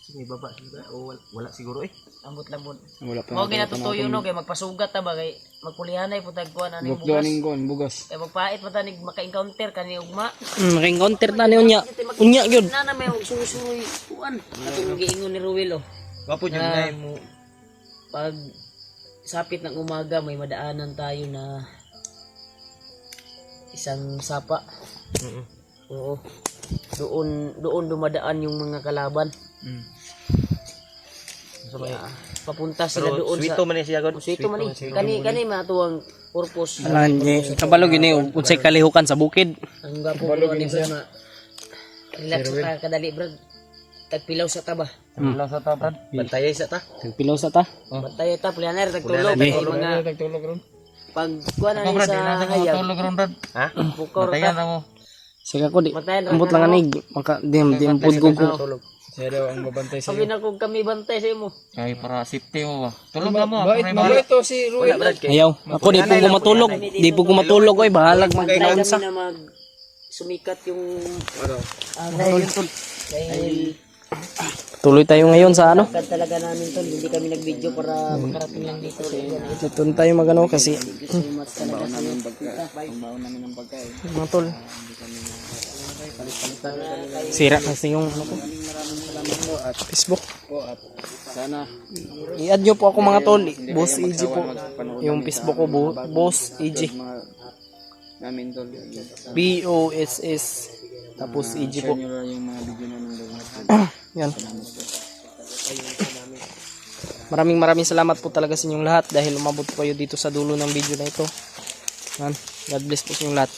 May baba siguro. O wala siguro eh. Ambot-lambot. Wala pa. Mao ginatutuyo no kay magpasugat ta ba kay magpulihanay putag kuan ani bugas. Bukloning kon, bugas. Kay magpait pa tanig maka-encounter kani ugma. maka-encounter na ni unya. Unya yun. Na may susuroy kuan. Atong giingon ni Ruel oh. Wapo yun na mo. Pag sapit ng umaga may madaanan tayo na isang sapa. Oo. Doon dumadaan yung mga kalaban. Papunta sila Pero doon sweeto man siya god. Sweeto man kani matuang purpose. Kabalo gini unsay kalihukan sa bukid. Ang gapo ko ni Brad na relax ka kadali Brad. Tagpilaw sa taba. Wala sa tapan. Bantayay sa ta. Pilaw sa ta. Bantay ta planer tagtulog Pulianer, kay mga Tagtulog ron. pag kuan ani sa hayag. ron, Brad. Ha? Bukor Bantayan ta. na mo. Sige ko di. Bantayan ra Ambot na lang mo. anig. Maka dim pud ko. Siya daw ang babantay sa Sabi na kung kami bantay sa imo. Kay para safety mo ba. Tulog na mo. Mabait to si Ruel. Ayaw. Ako di po ko matulog. Di po ko matulog oy bahalag man kinaunsa. Kami na mag sumikat yung araw dahil Tuloy tayo ngayon sa ano. kad talaga namin tol, hindi kami nag-video para makarating lang dito sa area. Doon tayo magano kasi Pangbaon namin ng pagkain. mga tol. Sira kasi yung ano ko. Facebook. Po at sana I-add nyo po ako mga tol. Boss EG po. Yung Facebook ko, Boss EG. namin tol. BOSS. Tapos EG po. Share nyo lang yung mga video namin daw. Yan. Maraming salamat po talaga sa inyong lahat dahil umabot po kayo dito sa dulo ng video na ito. Yan. God bless po sa inyong lahat.